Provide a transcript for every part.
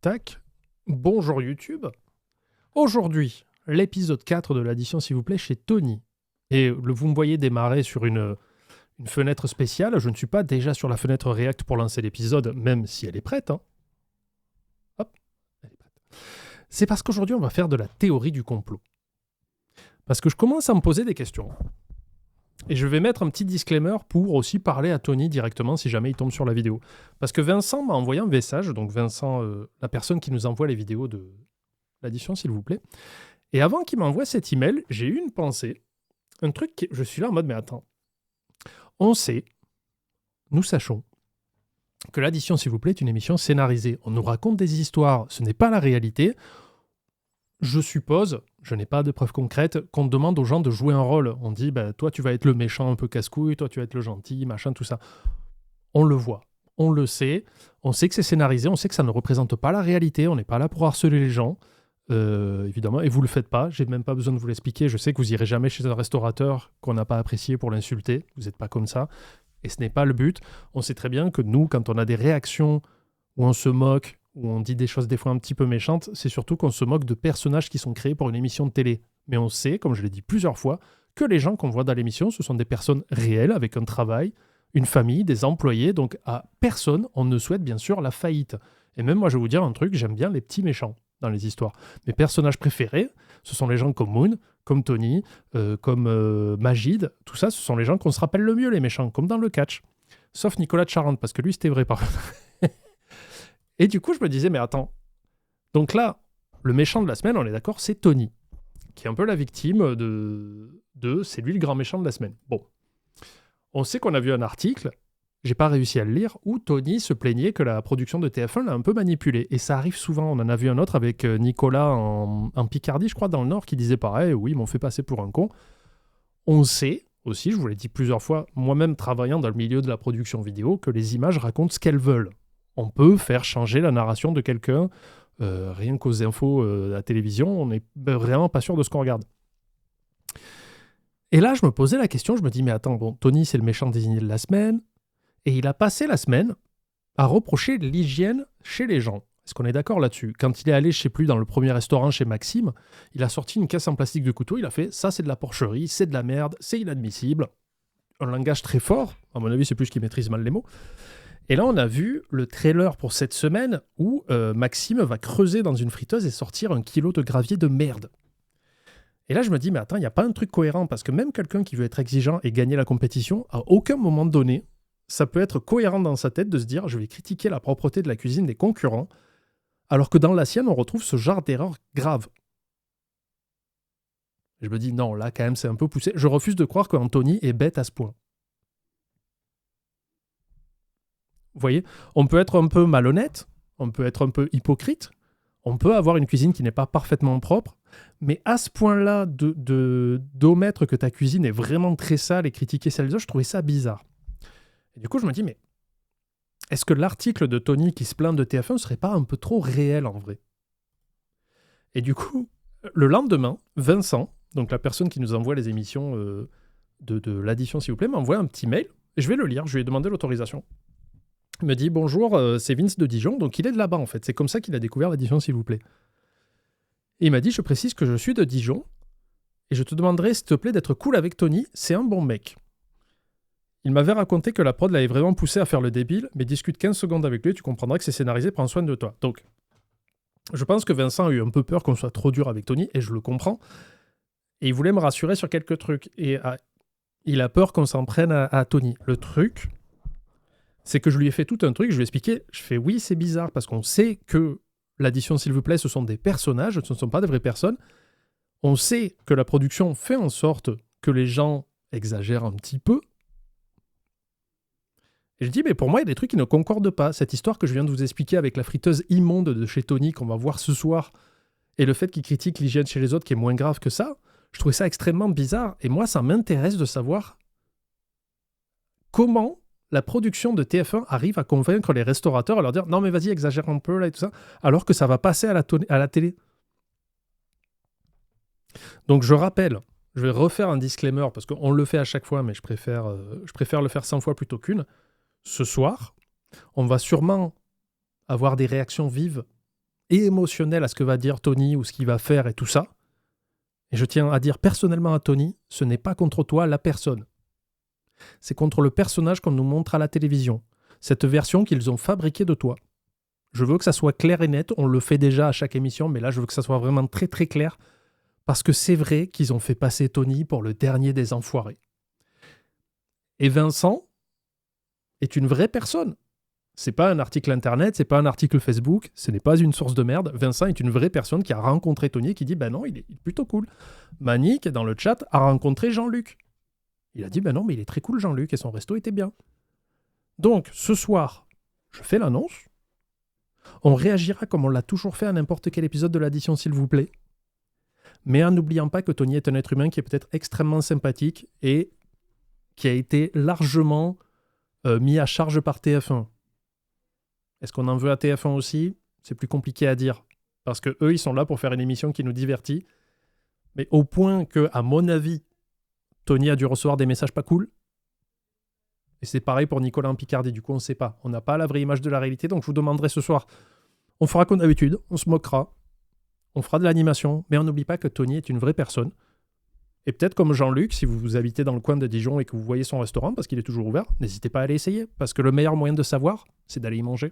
tac. Bonjour YouTube. Aujourd'hui, l'épisode 4 de l'addition s'il vous plaît chez Tony. Et vous me voyez démarrer sur une fenêtre spéciale. Je ne suis pas déjà sur la fenêtre React pour lancer l'épisode, même si elle est prête. Hein. Hop, elle est prête. C'est parce qu'aujourd'hui, on va faire de la théorie du complot. Parce que je commence à me poser des questions. Et je vais mettre un petit disclaimer pour aussi parler à Tony directement si jamais il tombe sur la vidéo. Parce que Vincent m'a envoyé un message, donc Vincent, la personne qui nous envoie les vidéos de l'addition s'il vous plaît. Et avant qu'il m'envoie cet email, j'ai eu une pensée, un truc, je suis là en mode mais attends, on sait, nous sachons, que l'addition s'il vous plaît est une émission scénarisée. On nous raconte des histoires, ce n'est pas la réalité. Je suppose, je n'ai pas de preuves concrètes, qu'on demande aux gens de jouer un rôle. On dit, bah, toi tu vas être le méchant un peu casse-couille, toi tu vas être le gentil, machin, tout ça. On le voit, on le sait, on sait que c'est scénarisé, on sait que ça ne représente pas la réalité, on n'est pas là pour harceler les gens, évidemment, et vous le faites pas, j'ai même pas besoin de vous l'expliquer, je sais que vous irez jamais chez un restaurateur qu'on n'a pas apprécié pour l'insulter, vous n'êtes pas comme ça, et ce n'est pas le but. On sait très bien que nous, quand on a des réactions où on se moque, où on dit des choses des fois un petit peu méchantes, c'est surtout qu'on se moque de personnages qui sont créés pour une émission de télé. Mais on sait, comme je l'ai dit plusieurs fois, que les gens qu'on voit dans l'émission, ce sont des personnes réelles, avec un travail, une famille, des employés, donc à personne, on ne souhaite bien sûr la faillite. Et même moi, je vais vous dire un truc, j'aime bien les petits méchants dans les histoires. Mes personnages préférés, ce sont les gens comme Moon, comme Tony, comme Majid, tout ça, ce sont les gens qu'on se rappelle le mieux, les méchants, comme dans le catch. Sauf Nicolas de Charente, parce que lui, c'était vrai par contre. Et du coup, je me disais, mais attends. Donc là, le méchant de la semaine, on est d'accord, c'est Tony, qui est un peu la victime de c'est lui le grand méchant de la semaine. Bon. On sait qu'on a vu un article, j'ai pas réussi à le lire, où Tony se plaignait que la production de TF1 l'a un peu manipulé. Et ça arrive souvent. On en a vu un autre avec Nicolas en Picardie, je crois, dans le Nord, qui disait pareil, oui, ils m'ont fait passer pour un con. On sait aussi, je vous l'ai dit plusieurs fois, moi-même travaillant dans le milieu de la production vidéo, que les images racontent ce qu'elles veulent. On peut faire changer la narration de quelqu'un, rien qu'aux infos à la télévision, on n'est vraiment pas sûr de ce qu'on regarde. Et là, je me posais la question, je me dis, mais attends, bon, Tony, c'est le méchant désigné de la semaine, et il a passé la semaine à reprocher l'hygiène chez les gens. Est-ce qu'on est d'accord là-dessus ? Quand il est allé, je sais plus, dans le premier restaurant chez Maxime, il a sorti une caisse en plastique de couteau, il a fait, ça c'est de la porcherie, c'est de la merde, c'est inadmissible. Un langage très fort, à mon avis, c'est plus qu'il maîtrise mal les mots. Et là, on a vu le trailer pour cette semaine où Maxime va creuser dans une friteuse et sortir 1 kilo de gravier de merde. Et là, je me dis, mais attends, il n'y a pas un truc cohérent, parce que même quelqu'un qui veut être exigeant et gagner la compétition, à aucun moment donné, ça peut être cohérent dans sa tête de se dire, je vais critiquer la propreté de la cuisine des concurrents, alors que dans la sienne, on retrouve ce genre d'erreur grave. Et je me dis, non, là, quand même, c'est un peu poussé. Je refuse de croire qu'Anthony est bête à ce point. Vous voyez, on peut être un peu malhonnête, on peut être un peu hypocrite, on peut avoir une cuisine qui n'est pas parfaitement propre, mais à ce point-là, d'omettre que ta cuisine est vraiment très sale et critiquer celle des autres, je trouvais ça bizarre. Et du coup, je me dis, mais est-ce que l'article de Tony qui se plaint de TF1 ne serait pas un peu trop réel en vrai ? Et du coup, le lendemain, Vincent, donc la personne qui nous envoie les émissions de l'addition s'il vous plaît, m'envoie un petit mail, et je vais le lire, je lui ai demandé l'autorisation. Il me dit, bonjour, c'est Vince de Dijon, donc il est de là-bas en fait, c'est comme ça qu'il a découvert l'addition s'il vous plaît. Et il m'a dit, je précise que je suis de Dijon, et je te demanderai s'il te plaît d'être cool avec Tony, c'est un bon mec. Il m'avait raconté que la prod l'avait vraiment poussé à faire le débile, mais discute 15 secondes avec lui, tu comprendras que c'est scénarisé, prends soin de toi. Donc, je pense que Vincent a eu un peu peur qu'on soit trop dur avec Tony, et je le comprends, et il voulait me rassurer sur quelques trucs, et il a peur qu'on s'en prenne à Tony. Le truc, c'est que je lui ai fait tout un truc, je lui ai expliqué, je fais oui, c'est bizarre, parce qu'on sait que l'addition s'il vous plaît, ce sont des personnages, ce ne sont pas des vraies personnes. On sait que la production fait en sorte que les gens exagèrent un petit peu. Et je dis, mais pour moi, il y a des trucs qui ne concordent pas. Cette histoire que je viens de vous expliquer avec la friteuse immonde de chez Tony, qu'on va voir ce soir, et le fait qu'il critique l'hygiène chez les autres, qui est moins grave que ça, je trouvais ça extrêmement bizarre. Et moi, ça m'intéresse de savoir comment la production de TF1 arrive à convaincre les restaurateurs, à leur dire « Non, mais vas-y, exagère un peu, là, et tout ça », alors que ça va passer à la télé. Donc, je rappelle, je vais refaire un disclaimer, parce qu'on le fait à chaque fois, mais je préfère le faire 100 fois plutôt qu'une. Ce soir, on va sûrement avoir des réactions vives et émotionnel à ce que va dire Tony ou ce qu'il va faire et tout ça. Et je tiens à dire personnellement à Tony, ce n'est pas contre toi la personne. C'est contre le personnage qu'on nous montre à la télévision. Cette version qu'ils ont fabriquée de toi. Je veux que ça soit clair et net, on le fait déjà à chaque émission, mais là je veux que ça soit vraiment très très clair, parce que c'est vrai qu'ils ont fait passer Tony pour le dernier des enfoirés. Et Vincent est une vraie personne. C'est pas un article internet, c'est pas un article Facebook, ce n'est pas une source de merde. Vincent est une vraie personne qui a rencontré Tony et qui dit « Ben non, il est plutôt cool ». Mani, qui est dans le chat, a rencontré Jean-Luc. Il a dit « Ben non, mais il est très cool Jean-Luc et son resto était bien ». Donc, ce soir, je fais l'annonce. On réagira comme on l'a toujours fait à n'importe quel épisode de l'addition, s'il vous plaît. Mais en n'oubliant pas que Tony est un être humain qui est peut-être extrêmement sympathique et qui a été largement mis à charge par TF1. Est-ce qu'on en veut à TF1 aussi ? C'est plus compliqué à dire. Parce que eux, ils sont là pour faire une émission qui nous divertit. Mais au point que, à mon avis, Tony a dû recevoir des messages pas cool. Et c'est pareil pour Nicolas en Picardie. Du coup, on ne sait pas. On n'a pas la vraie image de la réalité. Donc, je vous demanderai ce soir. On fera comme d'habitude. On se moquera. On fera de l'animation. Mais on n'oublie pas que Tony est une vraie personne. Et peut-être comme Jean-Luc, si vous habitez dans le coin de Dijon et que vous voyez son restaurant, parce qu'il est toujours ouvert, n'hésitez pas à aller essayer. Parce que le meilleur moyen de savoir, c'est d'aller y manger.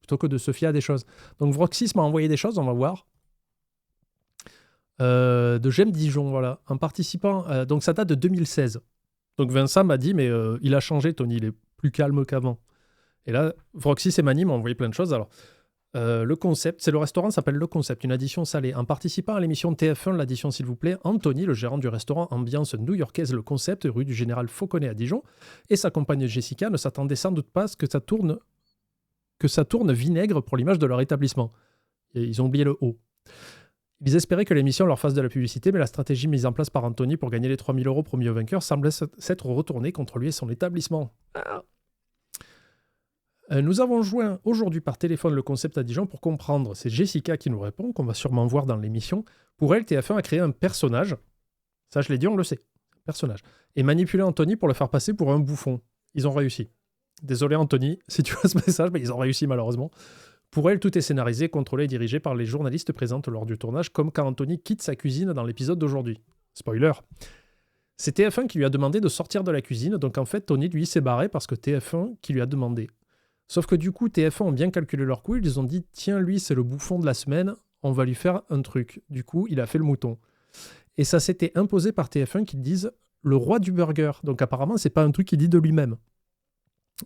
Plutôt que de se fier à des choses. Donc Vroxys m'a envoyé des choses, on va voir. De J'aime Dijon, voilà. Un participant, donc ça date de 2016. Donc Vincent m'a dit, mais il a changé, Tony, il est plus calme qu'avant. Et là, Vroxys et Mani m'ont envoyé plein de choses. Alors, le concept, le restaurant s'appelle Le Concept, une addition salée. En participant à l'émission TF1, l'addition s'il vous plaît, Anthony, le gérant du restaurant ambiance new-yorkaise Le Concept, rue du Général Fauconnet à Dijon, et sa compagne Jessica ne s'attendaient sans doute pas à ce que ça tourne vinaigre pour l'image de leur établissement. Et ils ont oublié le O. Ils espéraient que l'émission leur fasse de la publicité, mais la stratégie mise en place par Anthony pour gagner les 3 000 € promis au vainqueur semblait s'être retournée contre lui et son établissement. Nous avons joint aujourd'hui par téléphone Le Concept à Dijon pour comprendre. C'est Jessica qui nous répond, qu'on va sûrement voir dans l'émission. Pour elle, TF1 a créé un personnage. Ça, je l'ai dit, on le sait. Personnage. Et manipulé Anthony pour le faire passer pour un bouffon. Ils ont réussi. Désolé Anthony, si tu vois ce message, mais ils ont réussi malheureusement. Pour elle, tout est scénarisé, contrôlé et dirigé par les journalistes présents lors du tournage, comme quand Anthony quitte sa cuisine dans l'épisode d'aujourd'hui. Spoiler. C'est TF1 qui lui a demandé de sortir de la cuisine, donc en fait, Tony, lui, s'est barré parce que TF1 qui lui a demandé. Sauf que du coup, TF1 ont bien calculé leur coup, ils ont dit, tiens, lui, c'est le bouffon de la semaine, on va lui faire un truc. Du coup, il a fait le mouton. Et ça s'était imposé par TF1 qu'ils disent le roi du burger. Donc apparemment, c'est pas un truc qu'il dit de lui-même.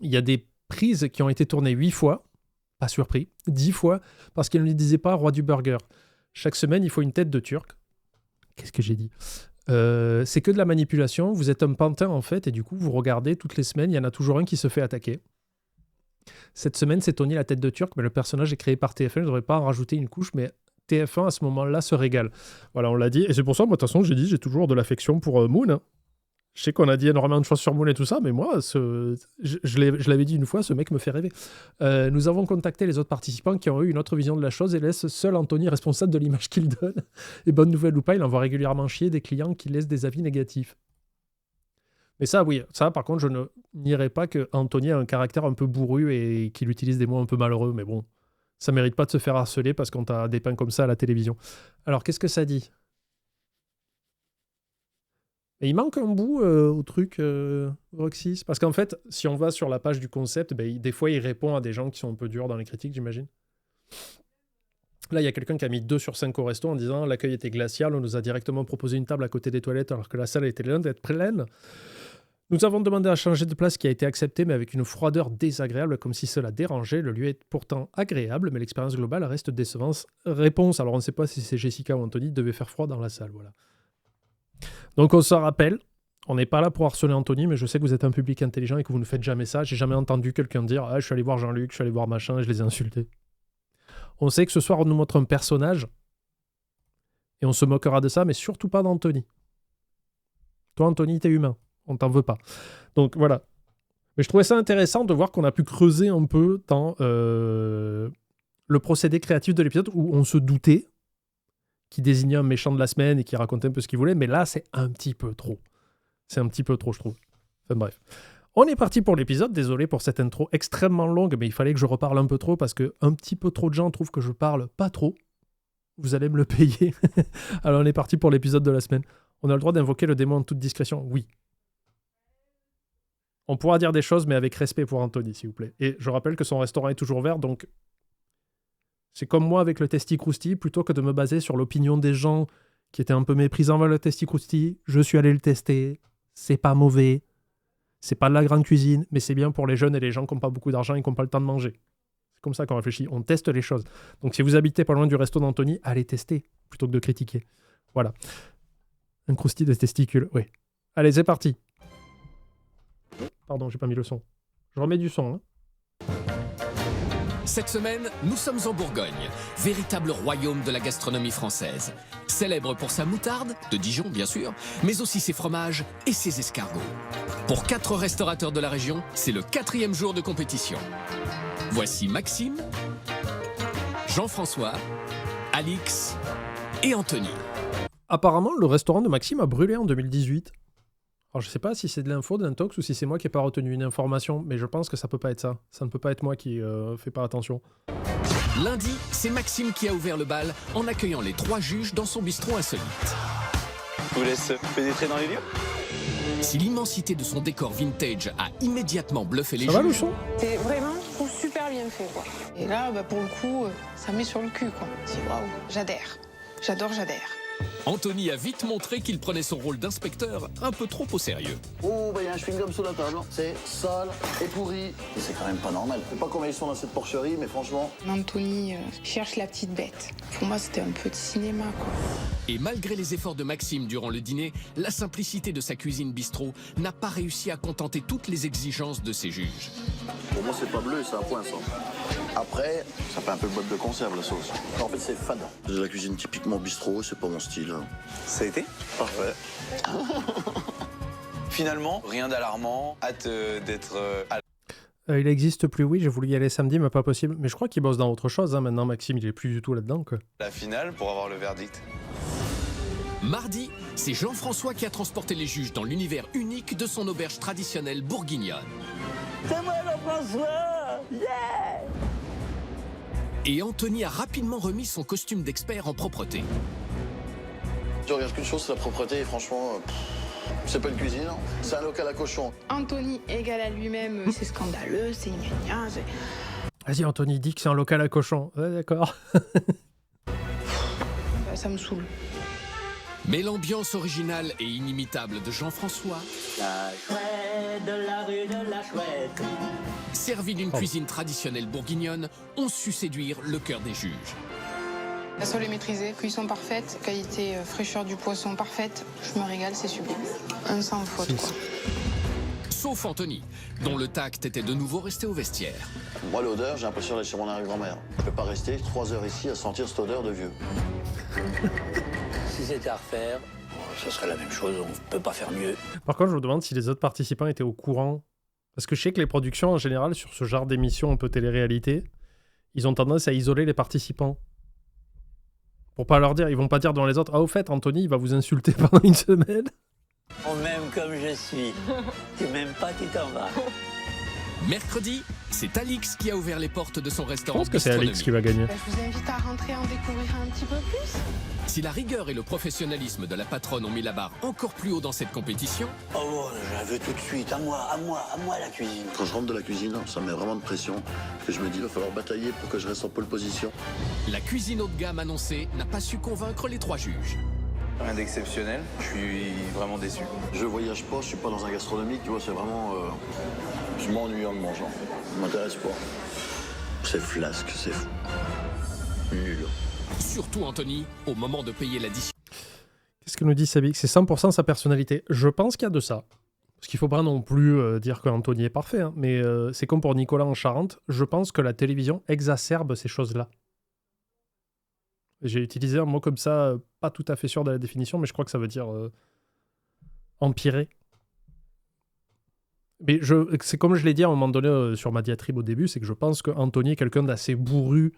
Il y a des prises qui ont été tournées 8 fois, pas surpris, 10 fois, parce qu'il ne lui disait pas roi du burger. Chaque semaine, il faut une tête de turc. Qu'est-ce que j'ai dit ? C'est que de la manipulation, vous êtes un pantin en fait, et du coup, vous regardez toutes les semaines, il y en a toujours un qui se fait attaquer. Cette semaine, c'est Tony la tête de turc, mais le personnage est créé par TF1, je ne devrais pas en rajouter une couche, mais TF1 à ce moment-là se régale. Voilà, on l'a dit, et c'est pour ça, moi, de toute façon, j'ai toujours de l'affection pour Moon, hein. Je sais qu'on a dit énormément de choses sur Moon et tout ça, mais moi, je l'avais dit une fois, ce mec me fait rêver. Nous avons contacté les autres participants qui ont eu une autre vision de la chose et laissent seul Anthony responsable de l'image qu'il donne. Et bonne nouvelle ou pas, il envoie régulièrement chier des clients qui laissent des avis négatifs. Mais ça, oui, ça, par contre, je ne nierai pas que Anthony a un caractère un peu bourru et qu'il utilise des mots un peu malheureux, mais bon, ça mérite pas de se faire harceler parce qu'on t'a dépeint comme ça à la télévision. Alors, qu'est-ce que ça dit ? Et il manque un bout au truc Roxys. Parce qu'en fait, si on va sur la page du concept, des fois, il répond à des gens qui sont un peu durs dans les critiques, j'imagine. Là, il y a quelqu'un qui a mis 2 sur 5 au resto en disant « L'accueil était glacial, on nous a directement proposé une table à côté des toilettes alors que la salle était loin d'être pleine. Nous avons demandé à changer de place qui a été accepté, mais avec une froideur désagréable, comme si cela dérangeait. Le lieu est pourtant agréable, mais l'expérience globale reste décevante. » Réponse, alors on ne sait pas si c'est Jessica ou Anthony, devait faire froid dans la salle, voilà. Donc on se rappelle, on n'est pas là pour harceler Anthony, mais je sais que vous êtes un public intelligent et que vous ne faites jamais ça. J'ai jamais entendu quelqu'un dire « Ah, je suis allé voir Jean-Luc, je suis allé voir machin, et je les ai insultés. » On sait que ce soir, on nous montre un personnage, et on se moquera de ça, mais surtout pas d'Anthony. Toi, Anthony, t'es humain, on t'en veut pas. Donc voilà. Mais je trouvais ça intéressant de voir qu'on a pu creuser un peu dans le procédé créatif de l'épisode, où on se doutait qui désignait un méchant de la semaine et qui racontait un peu ce qu'il voulait, mais là, c'est un petit peu trop. C'est un petit peu trop, je trouve. Enfin bref. On est parti pour l'épisode. Désolé pour cette intro extrêmement longue, mais il fallait que je reparle un peu trop parce que un petit peu trop de gens trouvent que je parle pas trop. Vous allez me le payer. Alors on est parti pour l'épisode de la semaine. On a le droit d'invoquer le démon en toute discrétion? Oui. On pourra dire des choses, mais avec respect pour Anthony, s'il vous plaît. Et je rappelle que son restaurant est toujours ouvert, donc c'est comme moi avec le Testi Crousti, plutôt que de me baser sur l'opinion des gens qui étaient un peu méprisants envers le Testi Crousti. Je suis allé le tester, c'est pas mauvais. C'est pas de la grande cuisine, mais c'est bien pour les jeunes et les gens qui n'ont pas beaucoup d'argent et qui n'ont pas le temps de manger. C'est comme ça qu'on réfléchit. On teste les choses. Donc si vous habitez pas loin du resto d'Anthony, allez tester plutôt que de critiquer. Voilà. Un croustille de testicules, oui. Allez, c'est parti. Pardon, j'ai pas mis le son. Je remets du son. Cette semaine, nous sommes en Bourgogne, véritable royaume de la gastronomie française. Célèbre pour sa moutarde, de Dijon bien sûr, mais aussi ses fromages et ses escargots. Pour 4 restaurateurs de la région, c'est le 4e jour de compétition. Voici Maxime, Jean-François, Alix et Anthony. Apparemment, le restaurant de Maxime a brûlé en 2018. Alors, je sais pas si c'est de l'info, de l'intox, ou si c'est moi qui n'ai pas retenu une information, mais je pense que ça peut pas être ça. Ça ne peut pas être moi qui fais pas attention. Lundi, c'est Maxime qui a ouvert le bal en accueillant les 3 juges dans son bistrot insolite. Je vous laisse pénétrer dans les lieux. Si l'immensité de son décor vintage a immédiatement bluffé les Ça va le juges, son? C'est vraiment, je trouve, super bien fait, quoi. Et là, pour le coup, ça met sur le cul, quoi. C'est waouh, j'adhère. J'adore. Anthony a vite montré qu'il prenait son rôle d'inspecteur un peu trop au sérieux. Oh, bah, y a un chewing-gum sous la table. C'est sale et pourri. Et c'est quand même pas normal. Je sais pas combien ils sont dans cette porcherie, mais franchement... Anthony cherche la petite bête. Pour moi, c'était un petit cinéma, quoi. Et malgré les efforts de Maxime durant le dîner, la simplicité de sa cuisine bistrot n'a pas réussi à contenter toutes les exigences de ses juges. Pour moi, c'est pas bleu, c'est un poinçon. Après, ça fait un peu boîte de conserve, la sauce. En fait, c'est fade. C'est de la cuisine typiquement bistrot, c'est pas mon style. Ça a été Parfait. Finalement, rien d'alarmant. Hâte d'être à Il existe plus, oui, j'ai voulu y aller samedi, mais pas possible. Mais je crois qu'il bosse dans autre chose, hein. Maintenant, Maxime, il est plus du tout là-dedans, quoi. la finale pour avoir le verdict. Mardi, c'est Jean-François qui a transporté les juges dans l'univers unique de son auberge traditionnelle bourguignonne. C'est moi, Jean-François! Yeah! Et Anthony a rapidement remis son costume d'expert en propreté. Je regarde qu'une chose, c'est la propreté, et franchement, c'est pas une cuisine, hein. C'est un local à cochon. Anthony égal à lui-même, c'est scandaleux, c'est gna c'est... Vas-y, Anthony, dis que c'est un local à cochon. Ouais, d'accord. Ça me saoule. Mais l'ambiance originale et inimitable de Jean-François, La chouette de la rue de la chouette. servi d'une cuisine traditionnelle bourguignonne, ont su séduire le cœur des juges. La sole est maîtrisée, cuisson parfaite, qualité fraîcheur du poisson parfaite. Je me régale, c'est sublime. Un sans faute, quoi. Sauf Anthony, dont le tact était de nouveau resté au vestiaire. Moi, l'odeur, j'ai l'impression d'être chez mon arrière-grand-mère. Je peux pas rester 3 heures ici à sentir cette odeur de vieux. Si c'était à refaire, ce serait la même chose, on peut pas faire mieux. Par contre, je me demande si les autres participants étaient au courant. Parce que je sais que les productions, en général, sur ce genre d'émission un peu télé-réalité, ils ont tendance à isoler les participants. Pour pas leur dire, ils vont pas dire devant les autres, ah, au fait, Anthony, il va vous insulter pendant une semaine. On m'aime comme je suis. Tu m'aimes pas, tu t'en vas. Mercredi, c'est Alix qui a ouvert les portes de son Je restaurant pense que c'est Alix qui va gagner. Je vous invite à rentrer en découvrir un petit peu plus. Si la rigueur et le professionnalisme de la patronne ont mis la barre encore plus haut dans cette compétition, Oh, je la veux tout de suite. À moi la cuisine. Quand je rentre de la cuisine, ça me met vraiment de pression. Que je me dis, il va falloir batailler pour que je reste en pole position. la cuisine haut de gamme annoncée n'a pas su convaincre les 3 juges. Rien d'exceptionnel. Je suis vraiment déçu. Je voyage pas, je suis pas dans un gastronomique, tu vois, c'est vraiment... je m'ennuie en mangeant. Ça m'intéresse pas. C'est flasque, c'est fou. Nul. Surtout Anthony, au moment de payer l'addition. Qu'est-ce que nous dit Sabi? C'est 100% sa personnalité. Je pense qu'il y a de ça. Parce qu'il faut pas non plus dire qu'Anthony est parfait, hein. Mais c'est comme pour Nicolas en Charente. Je pense que la télévision exacerbe ces choses-là. J'ai utilisé un mot comme ça, pas tout à fait sûr de la définition, mais je crois que ça veut dire empirer. Mais c'est comme je l'ai dit à un moment donné sur ma diatribe au début, c'est que je pense qu'Anthony est quelqu'un d'assez bourru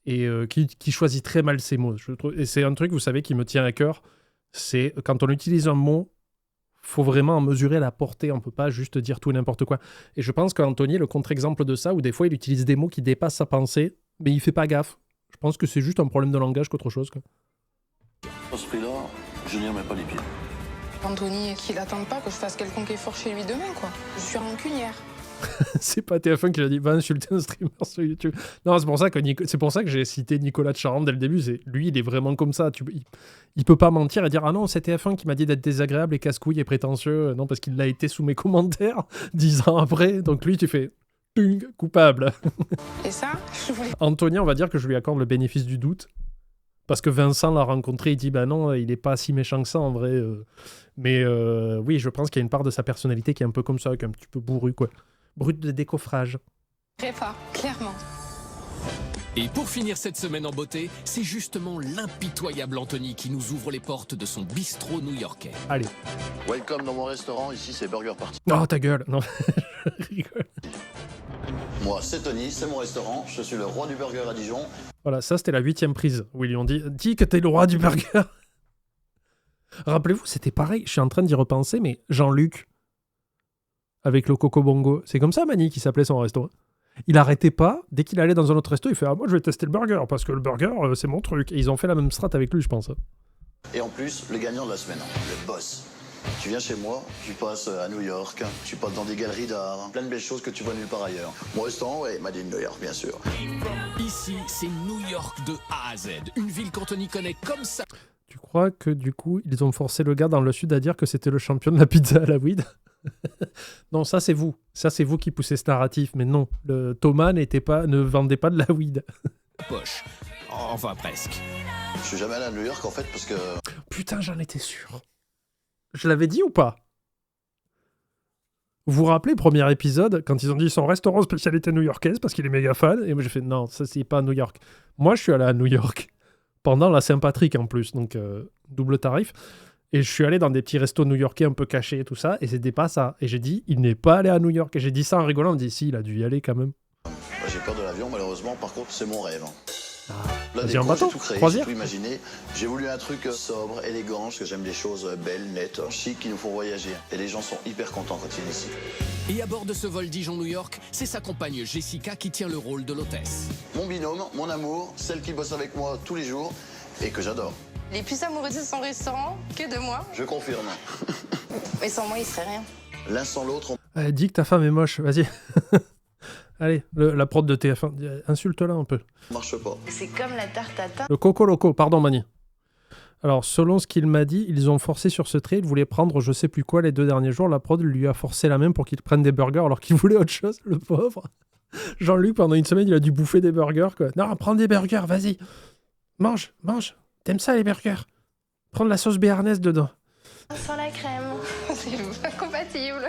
et qui choisit très mal ses mots. Et c'est un truc, vous savez, qui me tient à cœur. C'est quand on utilise un mot, faut vraiment en mesurer la portée, on peut pas juste dire tout et n'importe quoi. Et je pense qu'Anthony est le contre-exemple de ça, où des fois il utilise des mots qui dépassent sa pensée, mais il fait pas gaffe. Je pense que c'est juste un problème de langage qu'autre chose, quoi. À ce prix-là, je n'y remets pas les pieds. Anthony, qu'il attende pas que je fasse quelconque effort chez lui demain, quoi. Je suis rancunière. C'est pas TF1 qui l'a dit, va insulter un streamer sur YouTube. Non, c'est pour ça que j'ai cité Nicolas de Charente dès le début. Lui, il est vraiment comme ça. Il peut pas mentir et dire ah non, c'est TF1 qui m'a dit d'être désagréable et casse-couille et prétentieux. Non, parce qu'il l'a été sous mes commentaires 10 ans après. Donc lui, tu fais coupable. Et ça, je voulais... Anthony, on va dire que je lui accorde le bénéfice du doute. Parce que Vincent l'a rencontré, il dit bah non, il est pas si méchant que ça en vrai. Mais oui, je pense qu'il y a une part de sa personnalité qui est un peu comme ça, qui est un petit peu bourru, quoi. Brut de décoffrage. pas, clairement. Et pour finir cette semaine en beauté, c'est justement l'impitoyable Anthony qui nous ouvre les portes de son bistrot new-yorkais. Allez. Welcome dans mon restaurant, ici c'est Burger Party. Oh ta gueule, non, je rigole. Moi c'est Tony, c'est mon restaurant, je suis le roi du burger à Dijon. Voilà, ça c'était la 8e prise où ils lui ont dit « Dis que t'es le roi du burger !» Rappelez-vous, c'était pareil, je suis en train d'y repenser, mais Jean-Luc, avec le Coco Bongo, c'est comme ça Mani qui s'appelait son resto. Il arrêtait pas, dès qu'il allait dans un autre resto, il fait « Ah moi je vais tester le burger, parce que le burger c'est mon truc. » Et ils ont fait la même strat avec lui, je pense. Et en plus, le gagnant de la semaine, le boss. Tu viens chez moi, tu passes à New York, tu passes dans des galeries d'art, plein de belles choses que tu vois nulle part ailleurs. Mon restaurant, ouais, made in New York, bien sûr. Ici, c'est New York de A à Z, une ville qu'Anthony connaît comme ça. Tu crois que du coup, ils ont forcé le gars dans le sud à dire que c'était le champion de la pizza à la weed? Non, ça c'est vous. Ça c'est vous qui poussez ce narratif. Mais non, Thomas ne vendait pas de la weed. Poche. Enfin, presque. Je suis jamais allé à New York en fait parce que... Putain, j'en étais sûr. Je l'avais dit ou pas? Vous vous rappelez, premier épisode, quand ils ont dit son restaurant spécialité new-yorkaise parce qu'il est méga fan, et moi j'ai fait non, ça c'est pas à New York. Moi je suis allé à New York pendant la Saint-Patrick en plus, donc double tarif. Et je suis allé dans des petits restos new-yorkais un peu cachés et tout ça, et c'était pas ça. Et j'ai dit, il n'est pas allé à New York. Et j'ai dit ça en rigolant, on me dit si, il a dû y aller quand même. J'ai peur de l'avion malheureusement, par contre c'est mon rêve. Là, Vas-y en bateau, j'ai tout créé, croisière. j'ai tout imaginé. J'ai voulu un truc sobre, élégant, parce que j'aime des choses belles, nettes, chic, qui nous font voyager. Et les gens sont hyper contents quand ils viennent ici. Et à bord de ce vol Dijon-New York, c'est sa compagne Jessica qui tient le rôle de l'hôtesse. Mon binôme, mon amour, celle qui bosse avec moi tous les jours et que j'adore. Il est plus amoureux de son restaurant que de moi. Je confirme. Mais sans moi, il serait rien. L'un sans l'autre, Dis que ta femme est moche, vas-y. Allez, la prod de TF1, insulte-la un peu. on marche pas. C'est comme la tarte à tatin. Le Coco Loco, pardon Mani. Alors, selon ce qu'il m'a dit, ils ont forcé sur ce trait, il voulait prendre je sais plus quoi les 2 derniers jours, la prod lui a forcé la main pour qu'il prenne des burgers alors qu'il voulait autre chose, le pauvre. Jean-Luc, pendant une semaine, il a dû bouffer des burgers, quoi. Non, prends des burgers, vas-y. Mange. T'aimes ça, les burgers? Prends de la sauce béarnaise dedans. Sans la crème. C'est pas compatible.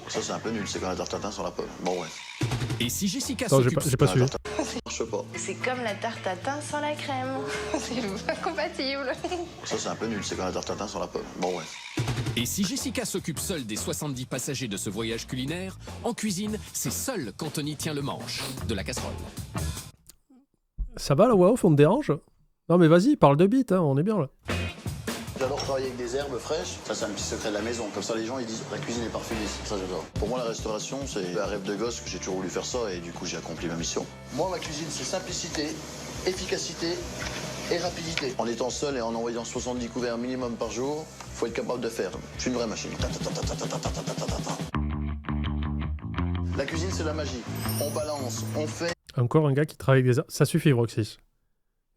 Ça c'est un peu nul, c'est quand la tarte tatin sur la pomme. Bon ouais. Et si Jessica Non, s'occupe... j'ai pas suivi. Ça marche pas. C'est comme la tarte à tatin sans la crème. C'est pas compatible. Ça c'est un peu nul, c'est quand la tarte tatin sur la pomme. Bon ouais. Et si Jessica s'occupe seule des 70 passagers de ce voyage culinaire, en cuisine, c'est seul qu'Anthony tient le manche de la casserole. Ça va, la WAOF, on te dérange? Non, mais vas-y, parle de bite, hein, on est bien, là. J'adore travailler avec des herbes fraîches. Ça c'est un petit secret de la maison. Comme ça les gens ils disent la cuisine est parfumée. Ça j'adore. Pour moi la restauration c'est un rêve de gosse que j'ai toujours voulu faire ça et du coup j'ai accompli ma mission. Moi ma cuisine c'est simplicité, efficacité et rapidité. En étant seul et en envoyant 70 couverts minimum par jour, faut être capable de faire. Je suis une vraie machine. La cuisine c'est la magie. On balance, on fait. Encore un gars qui travaille avec des... Ça suffit, Roxys.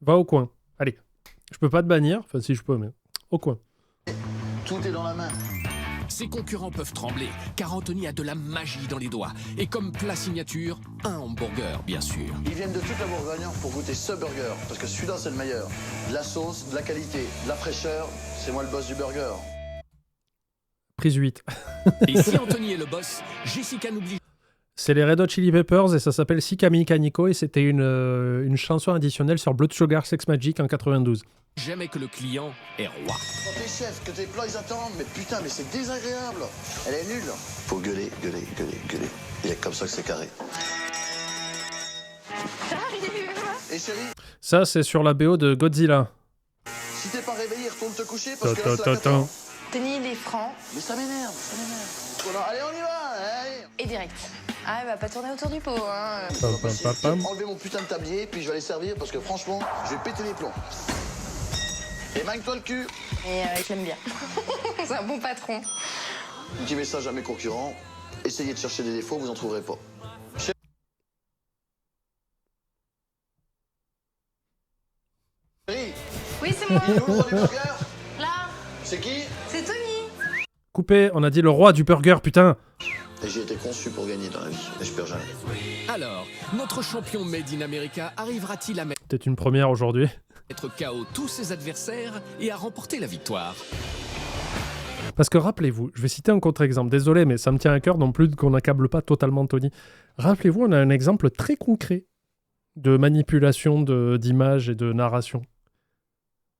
Va au coin. Allez. Je peux pas te bannir. Enfin, si je peux, mais... Au coin. Tout est dans la main. Ses concurrents peuvent trembler, car Anthony a de la magie dans les doigts. Et comme plat signature, un hamburger, bien sûr. Ils viennent de toute la Bourgogne pour goûter ce burger, parce que celui-là c'est le meilleur. De la sauce, de la qualité, de la fraîcheur, c'est moi le boss du burger. Prise 8. Et si Anthony est le boss, Jessica n'oublie C'est les Red Hot Chili Peppers et ça s'appelle Sikami Kaniko et c'était une chanson additionnelle sur Blood Sugar Sex Magic en 92. jamais que le client est roi. Quand t'es chef, que tes plats ils attendent, mais putain, mais c'est désagréable. Elle est nulle. Faut gueuler, gueuler, gueuler, gueuler. Il y a comme ça que c'est carré. Et chérie, Ça, c'est sur la BO de Godzilla. si t'es pas réveillé, retourne te coucher parce que là, c'est la cata. Tony, il est franc. Mais ça m'énerve, ça m'énerve. Bon, alors, allez, on y va, allez. Et direct. Ah, il va pas tourner autour du pot, hein. Pam, pam, pam, pam. Enlevez mon putain de tablier, puis je vais aller servir parce que franchement, je vais péter les plombs. Et manque-toi le cul. Et je l'aime bien. C'est un bon patron. Petit message à mes concurrents, essayez de chercher des défauts, vous en trouverez pas. Chérie, Oui, c'est moi. il est où le roi du burger? Là, C'est qui? c'est Tony. Coupé, on a dit le roi du burger, putain. Et j'ai été conçu pour gagner dans la vie, et je perds jamais. Alors, notre champion Made in America arrivera-t-il à Peut-être une première aujourd'hui. mettre KO tous ses adversaires et à remporter la victoire? Parce que rappelez-vous, je vais citer un contre-exemple. Désolé, mais ça me tient à cœur non plus qu'on n'accable pas totalement Tony. Rappelez-vous, on a un exemple très concret de manipulation d'images et de narration.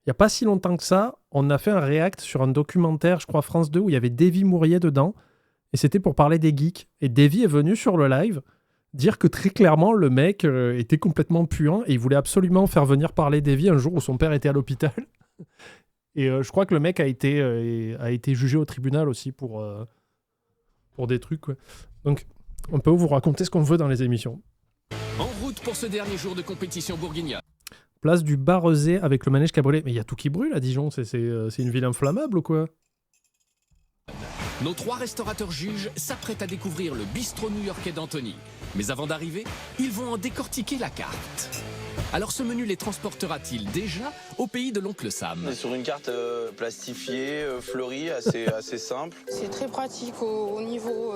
Il n'y a pas si longtemps que ça, on a fait un react sur un documentaire, je crois France 2, où il y avait Davy Mourier dedans. Et c'était pour parler des geeks. Et Davy est venu sur le live dire que très clairement, le mec était complètement puant et il voulait absolument faire venir parler Davy un jour où son père était à l'hôpital. Et je crois que le mec a été jugé au tribunal aussi pour des trucs. Quoi. Donc, on peut vous raconter ce qu'on veut dans les émissions. En route pour ce dernier jour de compétition bourguignonne. Place du Barrezé avec le manège qui a brûlé. Mais il y a tout qui brûle à Dijon. C'est une ville inflammable ou quoi? Nos 3 restaurateurs juges s'apprêtent à découvrir le bistrot new-yorkais d'Anthony. Mais avant d'arriver, ils vont en décortiquer la carte. Alors ce menu les transportera-t-il déjà au pays de l'oncle Sam? On est sur une carte plastifiée, fleurie, assez simple. C'est très pratique au niveau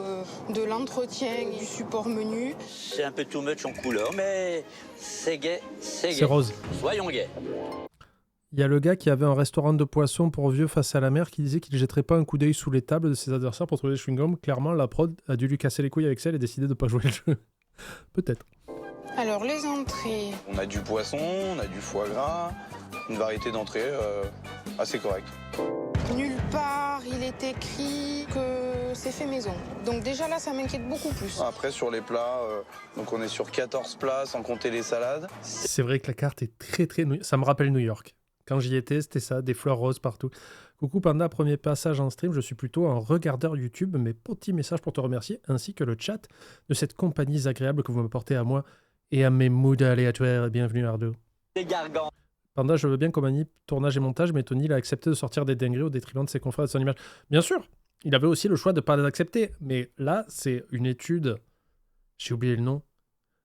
de l'entretien et du support menu. C'est un peu too much en couleur, mais c'est gay, c'est gay. C'est rose. Soyons gays. Il y a le gars qui avait un restaurant de poissons pour vieux face à la mer qui disait qu'il ne jetterait pas un coup d'œil sous les tables de ses adversaires pour trouver des chewing-gums. Clairement, la prod a dû lui casser les couilles avec ça et décider de ne pas jouer le jeu. Peut-être. Alors, les entrées. On a du poisson, on a du foie gras, une variété d'entrées assez correcte. Nulle part, il est écrit que c'est fait maison. Donc déjà là, ça m'inquiète beaucoup plus. Après, sur les plats, donc on est sur 14 plats sans compter les salades. C'est vrai que la carte est très très... Ça me rappelle New York. Quand j'y étais, c'était ça, des fleurs roses partout. Coucou Panda, premier passage en stream, je suis plutôt un regardeur YouTube, mais petit message pour te remercier, ainsi que le chat de cette compagnie agréable que vous m'apportez à moi et à mes moods aléatoires. Bienvenue Ardo. Les gargants. Panda, je veux bien qu'on manie tournage et montage, mais Tony il a accepté de sortir des dingueries au détriment de ses confrères et de son image. Bien sûr, il avait aussi le choix de ne pas les accepter, mais là, c'est une étude, j'ai oublié le nom.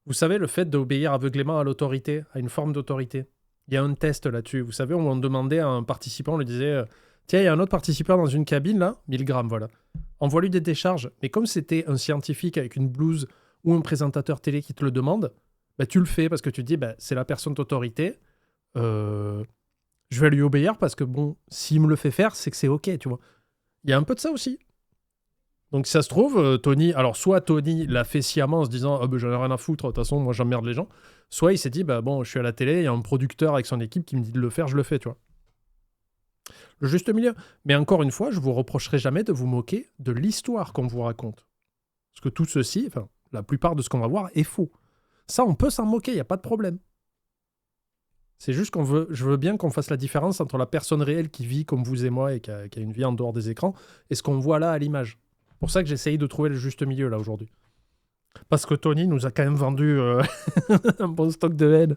Vous savez, le fait d'obéir aveuglément à l'autorité, à une forme d'autorité. Il y a un test là-dessus. Vous savez, on demandait à un participant, on lui disait tiens, il y a un autre participant dans une cabine là, 1000 grammes, voilà. Envoie-lui des décharges. Mais comme c'était un scientifique avec une blouse ou un présentateur télé qui te le demande, bah, tu le fais parce que tu te dis c'est la personne d'autorité. Je vais lui obéir parce que bon, s'il me le fait faire, c'est que c'est ok, tu vois. Il y a un peu de ça aussi. Donc si ça se trouve, Tony, alors soit Tony l'a fait sciemment en se disant j'en ai rien à foutre, de toute façon moi j'emmerde les gens, soit il s'est dit bon, je suis à la télé, il y a un producteur avec son équipe qui me dit de le faire, je le fais, tu vois. Le juste milieu. Mais encore une fois, je vous reprocherai jamais de vous moquer de l'histoire qu'on vous raconte. Parce que tout ceci, enfin, la plupart de ce qu'on va voir est faux. Ça, on peut s'en moquer, il n'y a pas de problème. C'est juste je veux bien qu'on fasse la différence entre la personne réelle qui vit comme vous et moi et qui a une vie en dehors des écrans et ce qu'on voit là à l'image. C'est pour ça que j'essaye de trouver le juste milieu là aujourd'hui. Parce que Tony nous a quand même vendu un bon stock de haine.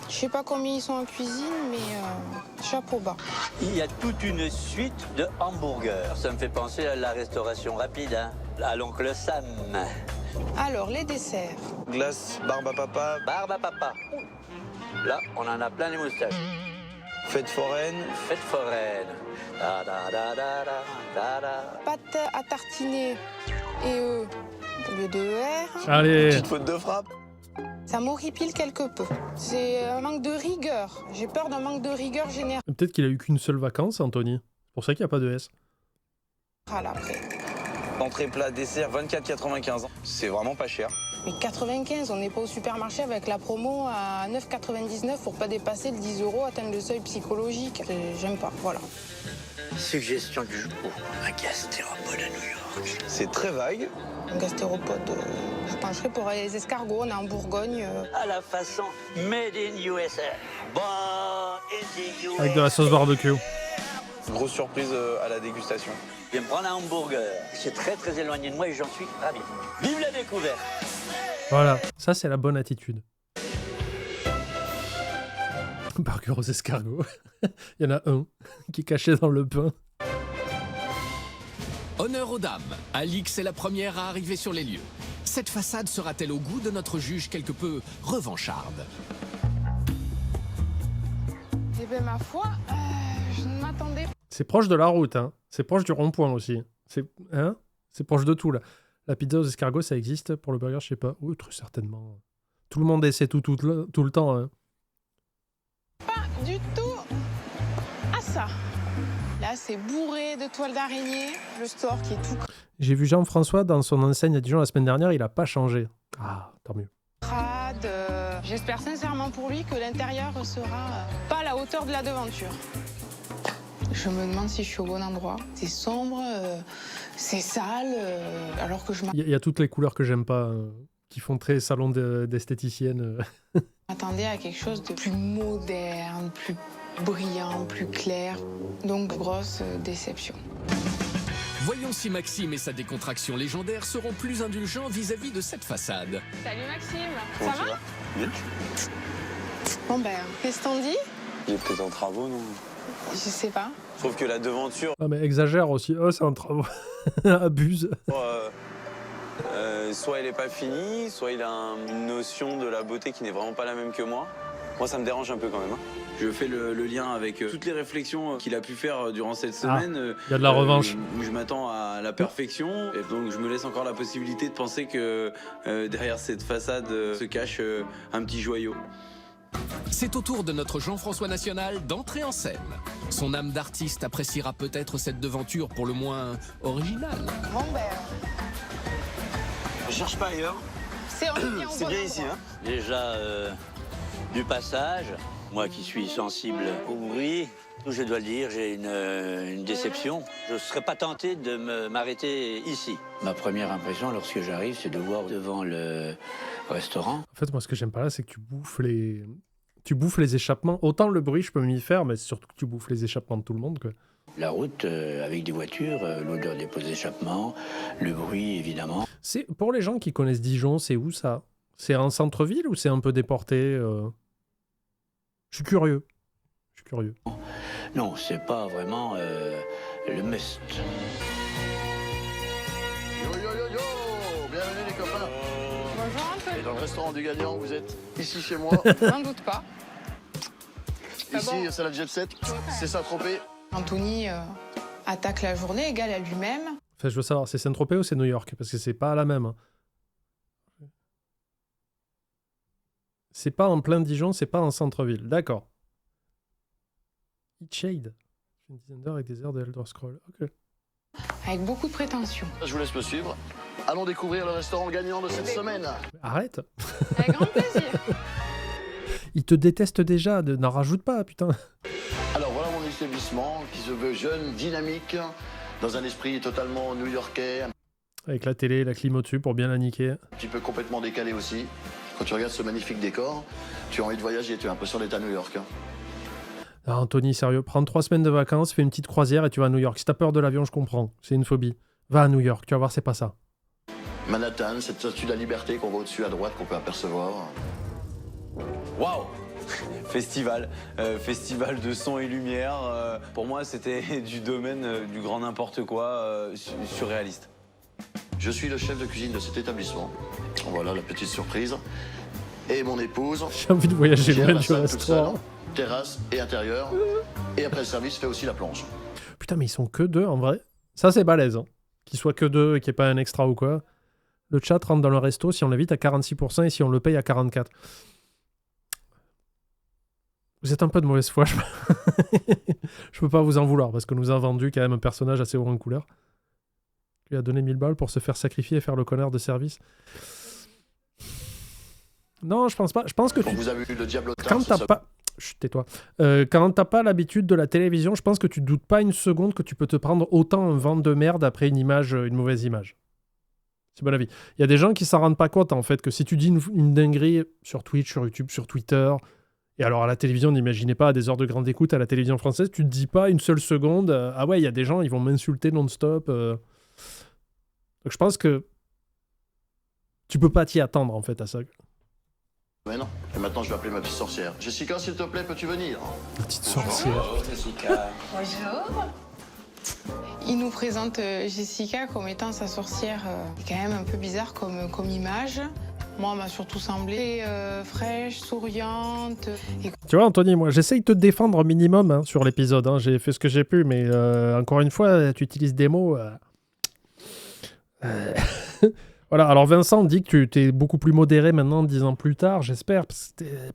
Je sais pas combien ils sont en cuisine, mais chapeau bas. Il y a toute une suite de hamburgers. Ça me fait penser à la restauration rapide, hein, à l'oncle Sam. Alors, les desserts. Glace, barbe à papa, Barbe à papa. Là, on en a plein les moustaches. fête foraine. Fête foraine. Da, da, da, da, da, da, da. Pâte à tartiner et au lieu de ER. Allez. Petite faute de frappe. Ça m'horripile quelque peu. C'est un manque de rigueur. J'ai peur d'un manque de rigueur général Peut-être qu'il a eu qu'une seule vacance, Anthony. C'est pour ça qu'il n'y a pas de S. après. Entrée plat dessert 24,95. C'est vraiment pas cher. Mais 95, on n'est pas au supermarché avec la promo à 9,99 pour pas dépasser le 10 €, atteindre le seuil psychologique. J'aime pas, voilà. Suggestion du jour. Un gastéropode à New York. C'est très vague. Un gastéropode, je pencherais pour les escargots, on est en Bourgogne. À la façon Made in USA. Born in the USA. Avec de la sauce barbecue. Grosse surprise à la dégustation. Je viens me prendre un hamburger. C'est très très éloigné de moi et j'en suis ravi. Vive la découverte! Voilà, ça c'est la bonne attitude. Burger aux escargots. Il y en a un qui est caché dans le pain. Honneur aux dames, Alix est la première à arriver sur les lieux. Cette façade sera-t-elle au goût de notre juge quelque peu revancharde? Eh ben ma foi, je ne m'attendais pas. C'est proche de la route, hein. C'est proche du rond-point aussi. C'est proche de tout, là. La pizza aux escargots, ça existe pour le burger, je sais pas. Oui, très certainement. Tout le monde essaie tout le temps, hein. Pas du tout à ça. Là, c'est bourré de toiles d'araignée. Le store qui est tout J'ai vu Jean-François dans son enseigne à Dijon la semaine dernière, il a pas changé. Ah, tant mieux. crade. J'espère sincèrement pour lui que l'intérieur sera pas à la hauteur de la devanture. Je me demande si je suis au bon endroit. C'est sombre, c'est sale, alors que je Il y a toutes les couleurs que j'aime pas, qui font très salon d'esthéticienne. m'attendais à quelque chose de plus moderne, plus brillant, plus clair. Donc, grosse déception. Voyons si Maxime et sa décontraction légendaire seront plus indulgents vis-à-vis de cette façade. Salut Maxime, Comment ça tu va vas? Bien. Bon ben, qu'est-ce que t'en dis? Il est peut-être en travaux, non? Je sais pas. Je trouve que la devanture, Ah, mais exagère aussi. Oh, c'est un travaux. Abuse. soit elle est pas finie, soit il a une notion de la beauté qui n'est vraiment pas la même que moi. Moi, ça me dérange un peu quand même. Hein. Je fais le lien avec toutes les réflexions qu'il a pu faire durant cette semaine. Il y a de la revanche. Où je m'attends à la perfection. Et donc je me laisse encore la possibilité de penser que derrière cette façade se cache un petit joyau. C'est au tour de notre Jean-François National d'entrer en scène. Son âme d'artiste appréciera peut-être cette devanture pour le moins originale. Bon ben, Je cherche pas ailleurs. c'est bien ici, hein. Déjà, du passage, moi qui suis sensible au bruit, je dois le dire, j'ai une déception. Je ne serais pas tenté de m'arrêter ici. Ma première impression lorsque j'arrive, c'est de voir devant le restaurant. En fait, moi, ce que j'aime pas là, c'est que tu bouffes les échappements. Autant le bruit, je peux m'y faire, mais c'est surtout que tu bouffes les échappements de tout le monde, quoi. La route avec des voitures, l'odeur des pots d'échappement, le bruit évidemment. C'est pour les gens qui connaissent Dijon, c'est où ça? C'est en centre-ville ou c'est un peu déporté Je suis curieux. Non, c'est pas vraiment le must. Yo yo yo yo, bienvenue les copains. Bonjour Et Anthony. dans le restaurant du gagnant, vous êtes ici chez moi. N'en doute pas. Ici, bon. c'est la jet set. C'est Saint-Tropez. Anthony attaque la journée égale à lui-même. Enfin, je veux savoir, c'est Saint-Tropez ou c'est New York? Parce que c'est pas la même. Hein. C'est pas en plein Dijon, c'est pas en centre-ville. D'accord. Eat Shade. Une dizaine d'heures avec des airs de Elder Scrolls. Ok. Avec beaucoup de prétention. Je vous laisse me suivre. Allons découvrir le restaurant gagnant de cette semaine. Mais arrête. Avec grand plaisir. Ils te détestent déjà, n'en rajoute pas, putain. Alors voilà mon établissement qui se veut jeune, dynamique, dans un esprit totalement new-yorkais, un Avec la télé, la clim au-dessus pour bien la niquer. petit peu complètement décalé aussi. Quand tu regardes ce magnifique décor, tu as envie de voyager, tu as l'impression d'être à New York. Ah, Anthony, sérieux, prends 3 semaines de vacances, fais une petite croisière et tu vas à New York. Si t'as peur de l'avion, je comprends. C'est une phobie. Va à New York, tu vas voir, c'est pas ça. Manhattan, cette statue de la liberté qu'on voit au-dessus à droite, qu'on peut apercevoir. Waouh! Festival de son et lumière. Pour moi, c'était du domaine du grand n'importe quoi, surréaliste. Je suis le chef de cuisine de cet établissement. Voilà la petite surprise. Et mon épouse, J'ai envie de voyager gère loin la du salle toute restaurant. seule, terrasse et intérieur. Et après le service, fait aussi la plonge. Putain, mais ils sont que 2 en vrai. Ça, c'est balèze. Hein. Qu'ils soient que 2 et qu'il n'y ait pas un extra ou quoi. Le chat rentre dans le resto si on l'invite à 46% et si on le paye à 44%. Vous êtes un peu de mauvaise foi. Je peux pas vous en vouloir parce que nous a vendu quand même un personnage assez haut en couleur. Il a donné 1000 balles pour se faire sacrifier et faire le connard de service. Non, je pense pas. Je pense que Quand vous avez eu le diablotin, quand t'as pas... Chut, tais-toi. Quand t'as pas l'habitude de la télévision, je pense que tu doutes pas une seconde que tu peux te prendre autant un vent de merde après une mauvaise image. C'est mon avis. Il y a des gens qui s'en rendent pas compte, en fait, que si tu dis une dinguerie sur Twitch, sur YouTube, sur Twitter, Et alors à la télévision, n'imaginez pas à des heures de grande écoute à la télévision française, tu te dis pas une seule seconde, ah ouais, il y a des gens, ils vont m'insulter non-stop. Donc je pense que tu peux pas t'y attendre en fait à ça. Mais non. Et maintenant, je vais appeler ma petite sorcière. Jessica, s'il te plaît, peux-tu venir? La petite sorcière. Bonjour, Jessica. Bonjour. Il nous présente Jessica comme étant sa sorcière. C'est quand même un peu bizarre comme image. Moi, elle m'a surtout semblé fraîche, souriante. Et... Tu vois, Anthony, moi, j'essaye de te défendre au minimum hein, sur l'épisode. Hein. J'ai fait ce que j'ai pu, mais encore une fois, tu utilises des mots. Voilà, alors Vincent dit que tu es beaucoup plus modéré maintenant, 10 ans plus tard, j'espère.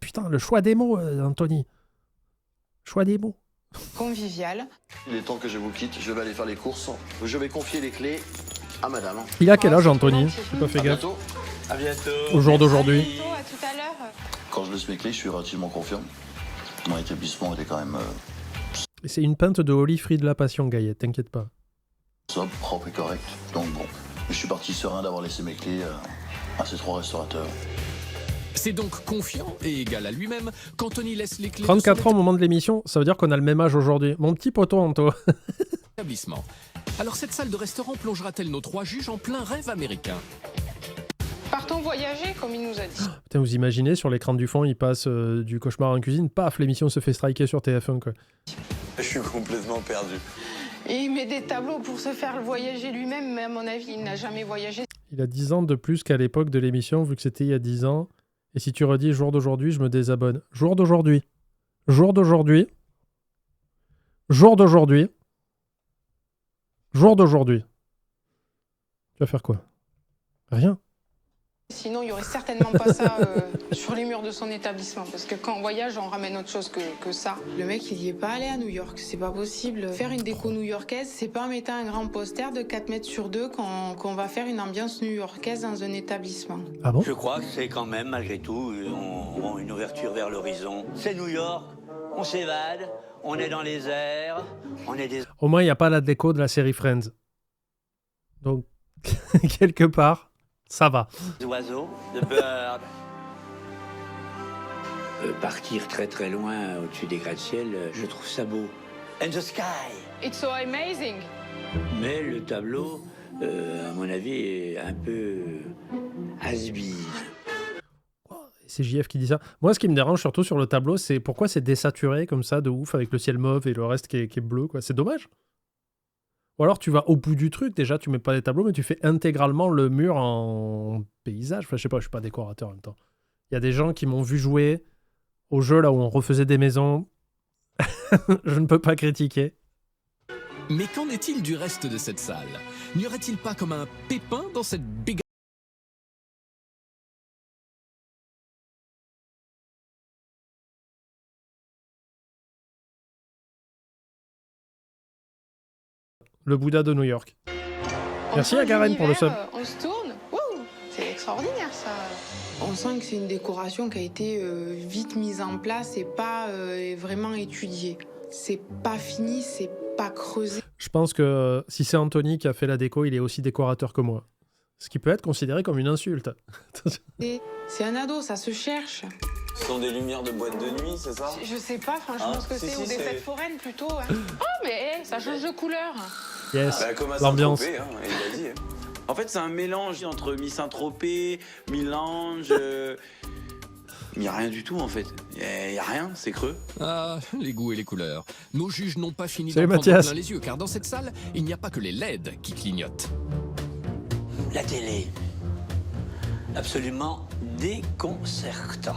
Putain, le choix des mots, Anthony. Choix des mots. convivial. Il est temps que je vous quitte. Je vais aller faire les courses. Je vais confier les clés à madame. Il a quel âge, Anthony? J'ai pas fait À gaffe. bientôt. À bientôt. Au jour d'aujourd'hui. À bientôt, à tout à l'heure. Quand je laisse mes clés, je suis relativement confiant. Mon établissement était quand même Et c'est une pinte de Holy Free de la Passion, Gaillet, t'inquiète pas. sobre, propre et correct. Donc bon, je suis parti serein d'avoir laissé mes clés à ces 3 restaurateurs. C'est donc confiant et égal à lui-même qu'Anthony laisse les clés 34 ans au moment de l'émission, ça veut dire qu'on a le même âge aujourd'hui. Mon petit poteau, Anto. établissement. Alors cette salle de restaurant plongera-t-elle nos 3 juges en plein rêve américain? Partons voyager, comme il nous a dit. Putain, vous imaginez, sur l'écran du fond, il passe du cauchemar en cuisine, paf, l'émission se fait striker sur TF1, quoi. Je suis complètement perdu. Et il met des tableaux pour se faire voyager lui-même, mais à mon avis, il n'a jamais voyagé. Il a 10 ans de plus qu'à l'époque de l'émission, vu que c'était il y a 10 ans. Et si tu redis jour d'aujourd'hui, je me désabonne. Jour d'aujourd'hui. Jour d'aujourd'hui. Jour d'aujourd'hui. Jour d'aujourd'hui. Tu vas faire quoi? Rien. Sinon, il n'y aurait certainement pas ça sur les murs de son établissement. Parce que quand on voyage, on ramène autre chose que ça. Le mec, il n'y est pas allé à New York. C'est pas possible. Faire une déco new-yorkaise, c'est pas en mettant un grand poster de 4 mètres sur 2 qu'on va faire une ambiance new-yorkaise dans un établissement. Ah bon? Je crois que c'est quand même, malgré tout, une ouverture vers l'horizon. C'est New York, on s'évade, on est dans les airs, on est des... Au moins, il n'y a pas la déco de la série Friends. Donc, quelque part, ça va. oiseaux, de birds. Partir très très loin au-dessus des gratte-ciel, je trouve ça beau. And the sky. It's so amazing. Mais le tableau, à mon avis, est un peu has-been. C'est JF qui dit ça. Moi, ce qui me dérange surtout sur le tableau, c'est pourquoi c'est désaturé comme ça, de ouf, avec le ciel mauve et le reste qui est bleu, quoi. C'est dommage. Ou alors tu vas au bout du truc, déjà tu mets pas les tableaux, mais tu fais intégralement le mur en paysage. Enfin, je sais pas, je suis pas décorateur en même temps. Il y a des gens qui m'ont vu jouer au jeu là où on refaisait des maisons. Je ne peux pas critiquer. Mais qu'en est-il du reste de cette salle? N'y aurait-il pas comme un pépin dans cette béga... Le Bouddha de New York. Merci On à sent Karen pour le sub. l'univers, on se tourne. Wouh, c'est extraordinaire ça. On sent que c'est une décoration qui a été vite mise en place et pas vraiment étudiée. C'est pas fini, c'est pas creusé. Je pense que si c'est Anthony qui a fait la déco, il est aussi décorateur que moi. Ce qui peut être considéré comme une insulte. C'est un ado, ça se cherche. Ce sont des lumières de boîte de nuit, c'est ça? Je sais pas franchement Ah, ce que si, c'est, si, ou des c'est- fêtes foraines plutôt. Hein. Oh mais ça change de couleur. Yes, Bah, comme à l'ambiance. Saint-Tropez, hein, il l'a dit. Hein. En fait, c'est un mélange entre mi-Saint-Tropez, mi-Lange. Mais il n'y a rien du tout, en fait. Il n'y a rien, c'est creux. Ah, les goûts et les couleurs. Nos juges n'ont pas fini Salut, d'en prendre Mathias. plein les yeux, car dans cette salle, il n'y a pas que les LED qui clignotent. La télé, absolument déconcertant.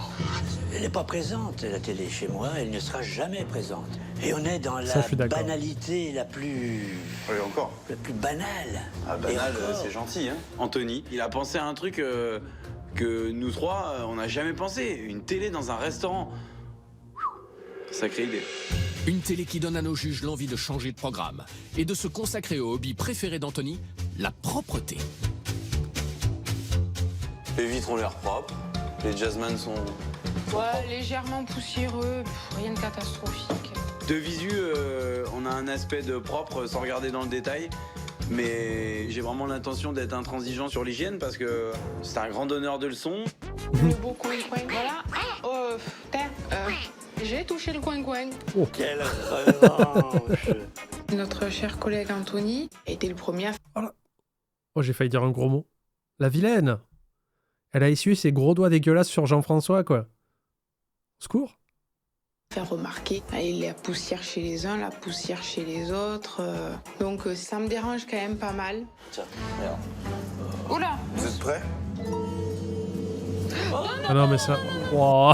Elle n'est pas présente, la télé, chez moi, elle ne sera jamais présente. Et on est dans Ça, la je suis d'accord. banalité la plus banale. Ah, Et banal, encore. c'est gentil, hein. Anthony, il a pensé à un truc que nous trois, on n'a jamais pensé. Une télé dans un restaurant. Sacrée idée. Une télé qui donne à nos juges l'envie de changer de programme et de se consacrer au hobby préféré d'Anthony, la propreté. Les vitres ont l'air propres. Les jazzman sont... Ouais, légèrement poussiéreux, rien de catastrophique. De visu, on a un aspect de propre sans regarder dans le détail. Mais j'ai vraiment l'intention d'être intransigeant sur l'hygiène parce que c'est un grand donneur de leçons. Le beau coin, voilà. Ah, jamais touché le coin-coin. Quelle revanche. Notre cher collègue Anthony a été le premier à Oh, j'ai failli dire un gros mot. La vilaine. Elle a essuyé ses gros doigts dégueulasses sur Jean-François, quoi. Au secours. faire remarquer la poussière chez les uns, la poussière chez les autres. Donc ça me dérange quand même pas mal. Tiens, regarde. Oula! Vous êtes prêts? Ah non, mais ça... Wow.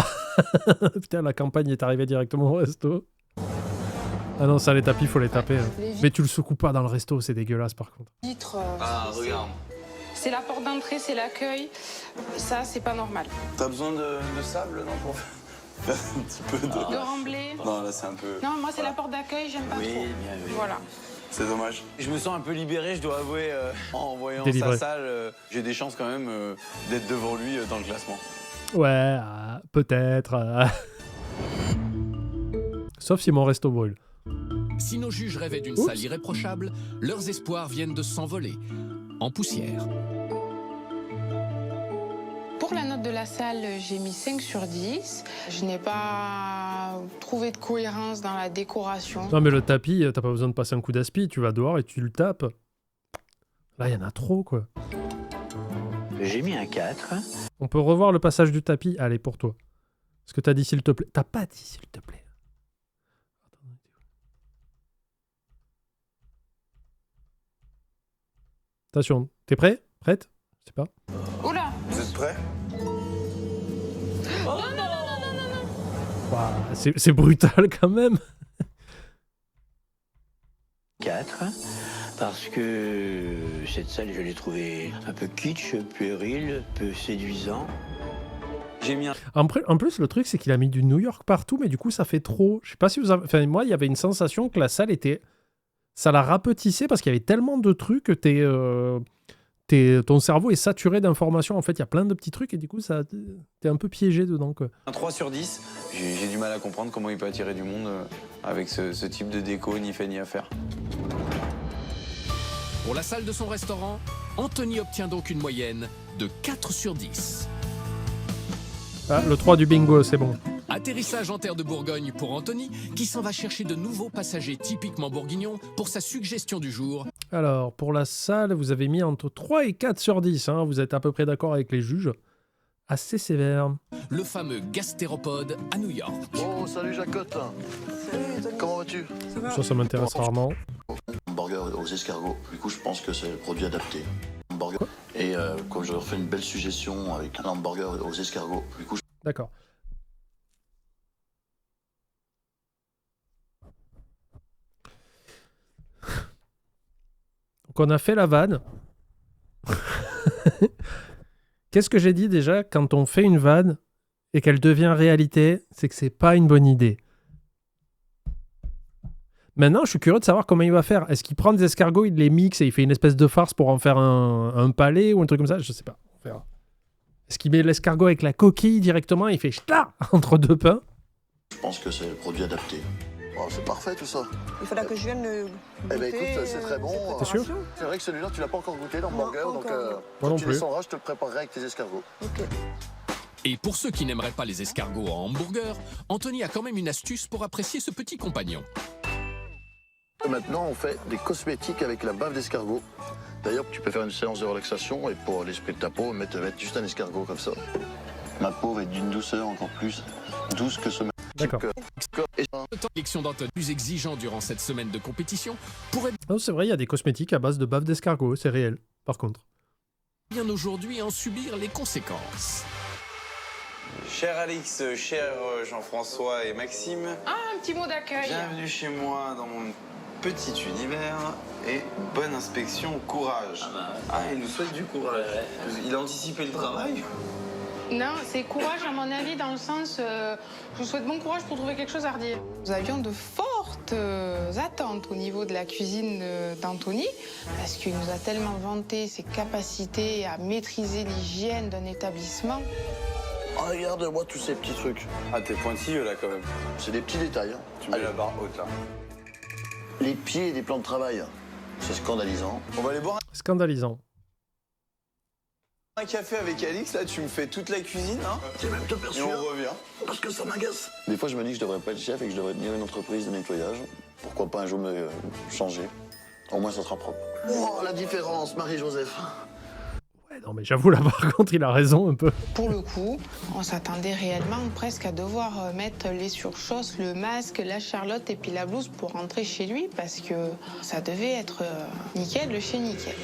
Putain, la campagne est arrivée directement au resto. Ah non, ça, les tapis, faut les taper. Hein. Mais tu le secoues pas dans le resto, c'est dégueulasse, par contre. Vitre, regarde. c'est la porte d'entrée, c'est l'accueil. Ça, c'est pas normal. T'as besoin de sable, non, pour faire un petit peu de... De remblai. Non, là, c'est un peu... Non, moi, c'est la porte d'accueil, j'aime pas trop. Bien, oui. Voilà. C'est dommage. Je me sens un peu libéré, je dois avouer, en voyant Délivré. sa salle. J'ai des chances quand même d'être devant lui dans le classement. Ouais, peut-être. Sauf si mon resto brûle. Si nos juges rêvaient d'une Oups. salle irréprochable, leurs espoirs viennent de s'envoler. En poussière. Pour la note de la salle, j'ai mis 5 sur 10. Je n'ai pas trouvé de cohérence dans la décoration. Non, mais le tapis, t'as pas besoin de passer un coup d'aspi, tu vas dehors et tu le tapes. Là, il y en a trop, quoi. J'ai mis un 4. On peut revoir le passage du tapis. Allez, pour toi. Ce que t'as dit, s'il te plaît. T'as pas dit, s'il te plaît. Attention, t'es prêt? Prête? Je sais pas. Oula! Vous êtes prêts? Ouah, c'est brutal quand même. 4. Parce que cette salle, je l'ai trouvée un peu kitsch, puéril, peu séduisant. J'ai mis un... En plus, le truc, c'est qu'il a mis du New York partout, mais du coup, ça fait trop. Je sais pas si vous avez... Enfin, moi, il y avait une sensation que la salle était... Ça la rapetissait parce qu'il y avait tellement de trucs que ton cerveau est saturé d'informations. En fait, il y a plein de petits trucs et du coup, t'es un peu piégé dedans, quoi. Un 3 sur 10. J'ai du mal à comprendre comment il peut attirer du monde avec ce type de déco, ni fait ni à faire. Pour la salle de son restaurant, Anthony obtient donc une moyenne de 4 sur 10. Ah, le 3 du bingo, c'est bon. Atterrissage en terre de Bourgogne pour Anthony, qui s'en va chercher de nouveaux passagers typiquement bourguignons pour sa suggestion du jour. Alors, pour la salle, vous avez mis entre 3 et 4 sur 10. Hein. Vous êtes à peu près d'accord avec les juges. Assez sévère. Le fameux gastéropode à New York. Oh, salut Jacotte. Salut. Comment vas-tu? Ça m'intéresse rarement. Hamburger aux escargots. Du coup, je pense que c'est le produit adapté. Hamburger. Et comme je leur fais une belle suggestion avec un hamburger aux escargots. Du coup, D'accord. Donc on a fait la vanne. Qu'est-ce que j'ai dit déjà? Quand on fait une vanne et qu'elle devient réalité, c'est que c'est pas une bonne idée. Maintenant, je suis curieux de savoir comment il va faire. Est-ce qu'il prend des escargots, il les mixe et il fait une espèce de farce pour en faire un palais ou un truc comme ça? Je sais pas. On verra. Est-ce qu'il met l'escargot avec la coquille directement et il fait ch'tla entre deux pains? je pense que c'est le produit adapté. Oh, c'est parfait tout ça. Il faudra que je vienne le goûter. Eh ben écoute, c'est très bon. T'es sûr? C'est vrai que celui-là, tu l'as pas encore goûté, l'hamburger. Non, Donc pas encore. Moi quand non tu plus. descendras, je te le préparerai avec tes escargots. Ok. Et pour ceux qui n'aimeraient pas les escargots en hamburger, Anthony a quand même une astuce pour apprécier ce petit compagnon. Maintenant, on fait des cosmétiques avec la bave d'escargot. D'ailleurs, tu peux faire une séance de relaxation et pour l'esprit de ta peau, mettre juste un escargot comme ça. Ma peau est d'une douceur encore plus douce que ce D'accord. Et Le temps d'élection d'Anthony plus exigeant durant cette semaine de compétition pourrait Non, c'est vrai, il y a des cosmétiques à base de bave d'escargot, c'est réel, par contre. bien aujourd'hui en subir les conséquences. Cher Alix, cher Jean-François et Maxime, Ah, un petit mot d'accueil. bienvenue chez moi dans mon petit univers et bonne inspection, courage. Ah, il nous souhaite du courage. Il a anticipé le travail. Non, c'est courage à mon avis dans le sens, je vous souhaite bon courage pour trouver quelque chose à redire. Nous avions de fortes attentes au niveau de la cuisine d'Anthony, parce qu'il nous a tellement vanté ses capacités à maîtriser l'hygiène d'un établissement. oh, regarde-moi tous ces petits trucs. Ah, t'es pointilleux là quand même. C'est des petits détails. Hein. Tu mets Allez, la barre haute là. les pieds des plans de travail, c'est scandalisant. On va aller boire Scandalisant. un café avec Alix, là tu me fais toute la cuisine, hein, C'est même te et on persuade. revient. parce que ça m'agace. Des fois, je me dis que je devrais pas être chef et que je devrais tenir une entreprise de nettoyage. Pourquoi pas un jour me changer. Au moins, ça sera propre. Oh, la différence, Marie-Joseph. Ouais, non, mais j'avoue, là, par contre, il a raison un peu. Pour le coup, on s'attendait réellement presque à devoir mettre les surchausses, le masque, la charlotte et puis la blouse pour rentrer chez lui parce que ça devait être nickel de chez nickel.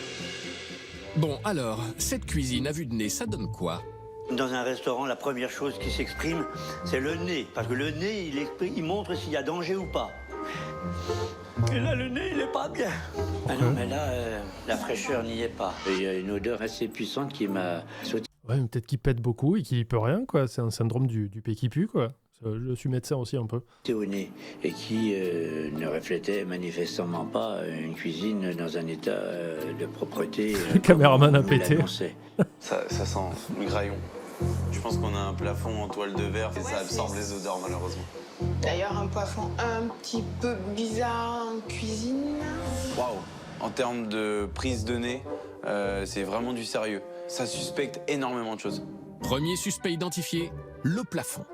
Bon, alors, cette cuisine à vue de nez, ça donne quoi? Dans un restaurant, la première chose qui s'exprime, c'est le nez. Parce que le nez, il montre s'il y a danger ou pas. Et là, le nez, il est pas bien. Ah non, mais là, la fraîcheur n'y est pas. Il y a une odeur assez puissante qui m'a sauté Ouais, mais peut-être qu'il pète beaucoup et qu'il peut rien, quoi. C'est un syndrome du pet qui pue, quoi. Je suis médecin aussi un peu. au nez et qui ne reflétait manifestement pas une cuisine dans un état de propreté. Le caméraman a comme on pété. l'annonçait. Ça sent le graillon. Je pense qu'on a un plafond en toile de verre et ça absorbe les odeurs malheureusement. D'ailleurs, un plafond un petit peu bizarre en cuisine. Waouh. En termes de prise de nez, c'est vraiment du sérieux. Ça suspecte énormément de choses. Premier suspect identifié, le plafond.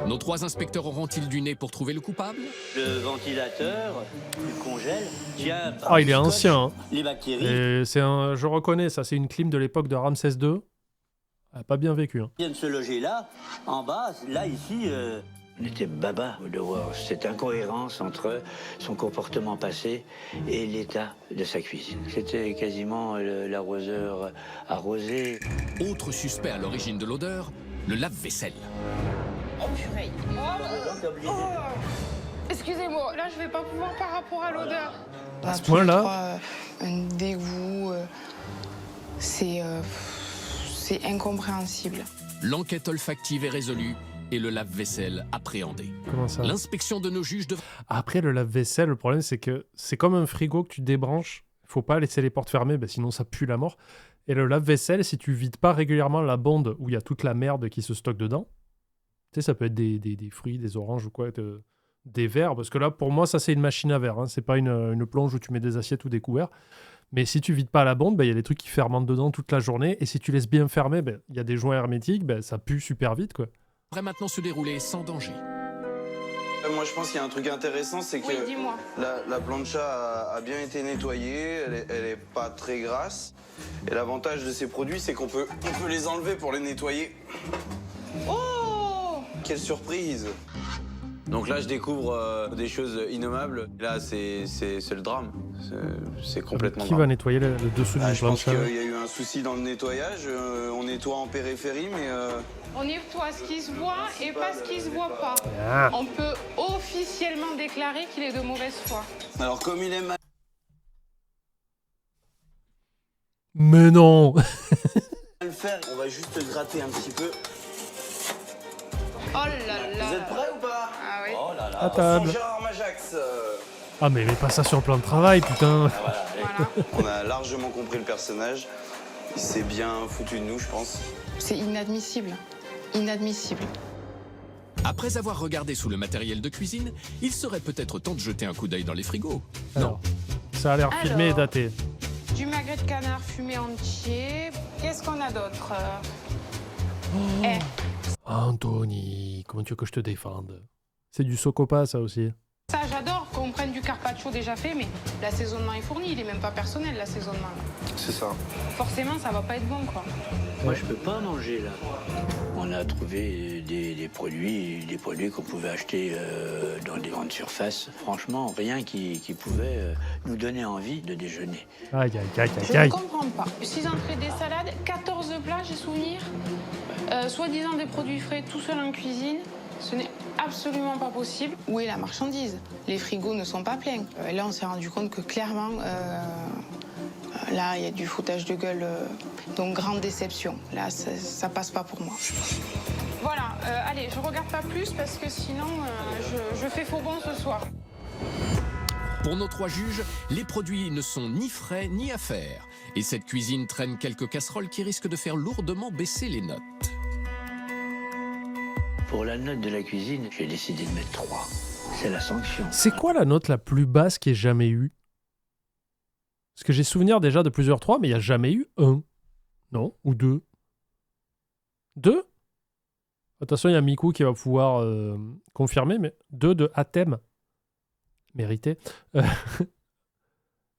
Nos 3 inspecteurs auront-ils du nez pour trouver le coupable? Le ventilateur du congèle tient par Ah, il est du scotch ancien, hein. les bactéries Et je reconnais, ça, c'est une clim de l'époque de Ramsès II. Elle a pas bien vécu, hein. viennent se loger là, en bas, là, ici. On était baba de voir cette incohérence entre son comportement passé et l'état de sa cuisine. C'était quasiment l'arroseur arrosé. Autre suspect à l'origine de l'odeur, le lave-vaisselle. Oh purée. Excusez-moi, là je vais pas pouvoir par rapport à l'odeur. À ce point-là Un dégoût. C'est incompréhensible. L'enquête olfactive est résolue et le lave-vaisselle appréhendé. Comment ça? L'inspection de nos juges devrait... Après, le lave-vaisselle, le problème, c'est que c'est comme un frigo que tu débranches. Faut pas laisser les portes fermées, sinon ça pue la mort. Et le lave-vaisselle, si tu vides pas régulièrement la bonde où il y a toute la merde qui se stocke dedans, tu sais, ça peut être des fruits, des oranges ou quoi, des verres. Parce que là, pour moi, ça, c'est une machine à verre. Hein. C'est pas une plonge où tu mets des assiettes ou des couverts. Mais si tu vides pas la bonde, il y a des trucs qui fermentent dedans toute la journée. Et si tu laisses bien fermer, il y a des joints hermétiques, ça pue super vite, quoi. maintenant se dérouler sans danger. Moi je pense qu'il y a un truc intéressant, c'est que Oui, dis-moi. la plancha a bien été nettoyée, elle est pas très grasse. Et l'avantage de ces produits, c'est qu'on peut les enlever pour les nettoyer. Oh! Quelle surprise! Donc là, je découvre des choses innommables. Là, c'est le drame. C'est complètement Qui drame. va nettoyer le dessous d'une Je pense planche? qu'il y a eu un souci dans le nettoyage. On nettoie en périphérie, mais... On nettoie ce qui se voit et pas ce qui se voit pas. Ah. On peut officiellement déclarer qu'il est de mauvaise foi. Alors, comme il est mal Mais non. fait, on va juste gratter un petit peu. Oh là là. Vous êtes prêts ou pas? Ah oui. Oh là là. À table. Gérard Majax. Ah, mais mets pas ça sur le plan de travail, putain. Voilà. Voilà. On a largement compris le personnage. Il s'est bien foutu de nous, je pense. C'est inadmissible. Inadmissible. Après avoir regardé sous le matériel de cuisine, il serait peut-être temps de jeter un coup d'œil dans les frigos. Alors, ça a l'air filmé et Alors. daté. Du magret de canard fumé entier. Qu'est-ce qu'on a d'autre Anthony, comment tu veux que je te défende? C'est du socopa, ça aussi. Ça, j'adore qu'on prenne du carpaccio déjà fait, mais l'assaisonnement est fourni. Il est même pas personnel, l'assaisonnement. C'est ça. Forcément, ça va pas être bon, quoi. Moi, je peux pas manger là. On a trouvé des produits qu'on pouvait acheter dans des grandes surfaces. Franchement, rien qui pouvait nous donner envie de déjeuner. Aïe, aïe, aïe, Je aïe, ne aïe. comprends pas. 6 entrées, des salades, 14 plats, j'ai souvenir. Soi-disant des produits frais tout seul en cuisine. Ce n'est absolument pas possible. Où est la marchandise? Les frigos ne sont pas pleins. Là, on s'est rendu compte que clairement, là, il y a du foutage de gueule. Donc, grande déception. Là, ça passe pas pour moi. Voilà, allez, je regarde pas plus parce que sinon, je fais faux bon ce soir. Pour nos 3 juges, les produits ne sont ni frais ni à faire. Et cette cuisine traîne quelques casseroles qui risquent de faire lourdement baisser les notes. Pour la note de la cuisine, j'ai décidé de mettre 3. C'est la sanction. C'est quoi la note la plus basse qu'il y ait jamais eu? Parce que j'ai souvenir déjà de plusieurs 3, mais il n'y a jamais eu 1. Non? Ou 2? 2? toute façon, il y a Miku qui va pouvoir confirmer, mais 2 de Athème. Mérité.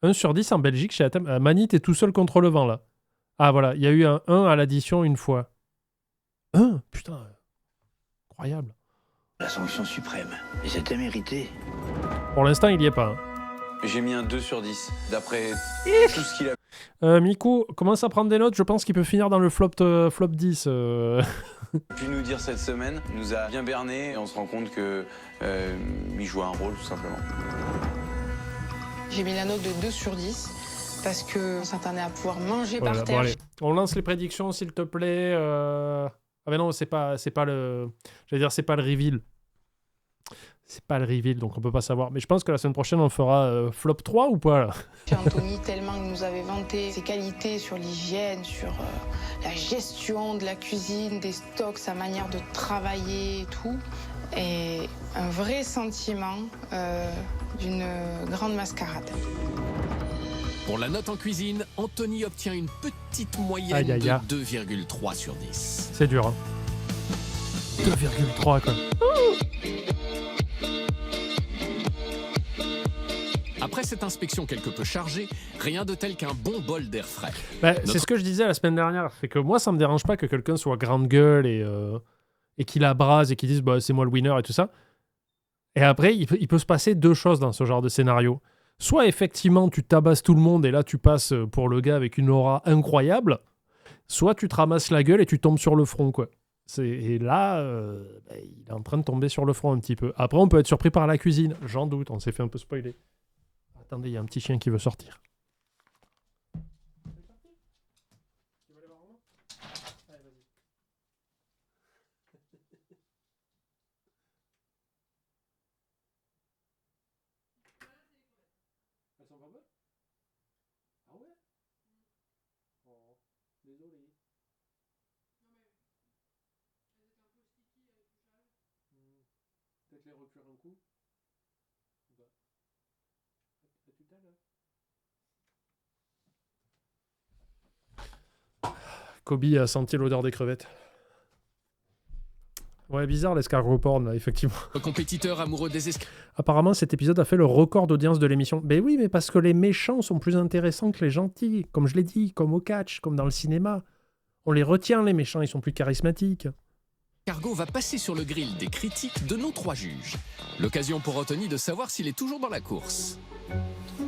1 sur 10 en Belgique chez Athème. Mani, t'es tout seul contre le vent, là. Ah, voilà, il y a eu un 1 à l'addition une fois. 1 putain. Incroyable. La sanction suprême. Et c'était mérité. Pour l'instant, il y est pas. Hein. J'ai mis un 2 sur 10, d'après tout ce qu'il a Miku commence à prendre des notes. Je pense qu'il peut finir dans le flop 10. pu nous dire cette semaine. Il nous a bien berné et on se rend compte que il joue un rôle, tout simplement. J'ai mis la note de 2 sur 10 parce que on s'attendait à pouvoir manger Voilà, par bon, terre. allez. On lance les prédictions, s'il te plaît. Ah mais non, c'est pas le... J'allais dire, c'est pas le reveal. C'est pas le reveal, donc on peut pas savoir. Mais je pense que la semaine prochaine, on fera flop 3 ou pas, là? Chez Anthony, tellement il nous avait vanté ses qualités sur l'hygiène, sur la gestion de la cuisine, des stocks, sa manière de travailler et tout. Et un vrai sentiment d'une grande mascarade. Pour la note en cuisine, Anthony obtient une petite moyenne Aïe, aïe, aïe. de 2,3 sur 10. C'est dur, hein. 2,3, quoi. Après cette inspection quelque peu chargée, rien de tel qu'un bon bol d'air frais. Bah, c'est ce que je disais la semaine dernière. C'est que moi, ça me dérange pas que quelqu'un soit grande gueule et qu'il abrase et qu'il dise bah, c'est moi le winner et tout ça. Et après, il peut se passer 2 choses dans ce genre de scénario. Soit effectivement, tu tabasses tout le monde et là, tu passes pour le gars avec une aura incroyable. Soit tu te ramasses la gueule et tu tombes sur le front, quoi. Et là, bah, il est en train de tomber sur le front un petit peu. Après, on peut être surpris par la cuisine. J'en doute, on s'est fait un peu spoiler. Attendez, il y a un petit chien qui veut sortir. Elles sont pas bonnes? Ah ouais? Oh, désolé. Peut-être les recuire un coup? Kobe a senti l'odeur des crevettes. Ouais, bizarre l'escargot porn, là, effectivement. Le compétiteur amoureux des escrocs. Apparemment, cet épisode a fait le record d'audience de l'émission. Ben oui, mais parce que les méchants sont plus intéressants que les gentils. Comme je l'ai dit, comme au catch, comme dans le cinéma. On les retient, les méchants, ils sont plus charismatiques. Cargo va passer sur le grill des critiques de nos 3 juges. L'occasion pour Anthony de savoir s'il est toujours dans la course.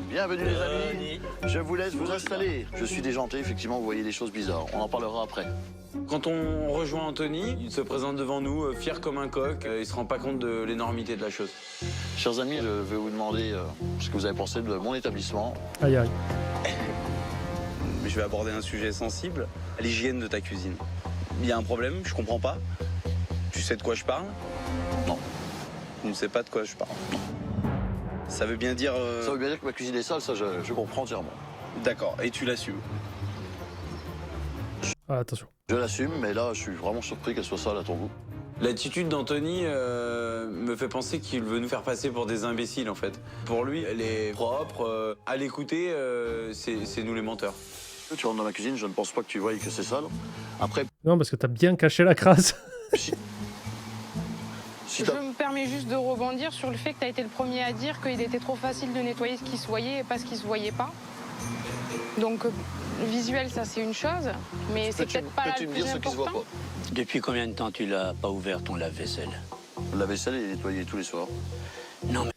Bienvenue les amis, je vous laisse vous installer. Je suis déjanté, effectivement, vous voyez des choses bizarres. On en parlera après. Quand on rejoint Anthony, il se présente devant nous, fier comme un coq. Il se rend pas compte de l'énormité de la chose. Chers amis, je vais vous demander ce que vous avez pensé de mon établissement. Aïe aïe. Je vais aborder un sujet sensible, l'hygiène de ta cuisine. Il y a un problème, je comprends pas. Tu sais de quoi je parle? Non. Tu ne sais pas de quoi je parle? Non. Ça veut bien dire... Ça veut bien dire que ma cuisine est sale, ça je comprends entièrement. D'accord, et tu l'assumes? Ah, attention. Je l'assume, mais là, je suis vraiment surpris qu'elle soit sale à ton goût. L'attitude d'Anthony me fait penser qu'il veut nous faire passer pour des imbéciles, en fait. Pour lui, elle est propre. À l'écouter, c'est nous les menteurs. Tu rentres dans ma cuisine, je ne pense pas que tu voyes que c'est sale. Après, Non, parce que t'as bien caché la crasse. si Je me permets juste de rebondir sur le fait que tu as été le premier à dire qu'il était trop facile de nettoyer ce qui se voyait et pas ce qui se voyait pas. Donc, le visuel, ça c'est une chose, mais c'est peut-être pas là peux-tu le me plus dire ce qui se voit important. pas? Depuis combien de temps tu l'as pas ouvert ton lave-vaisselle? La vaisselle est nettoyée tous les soirs. Non,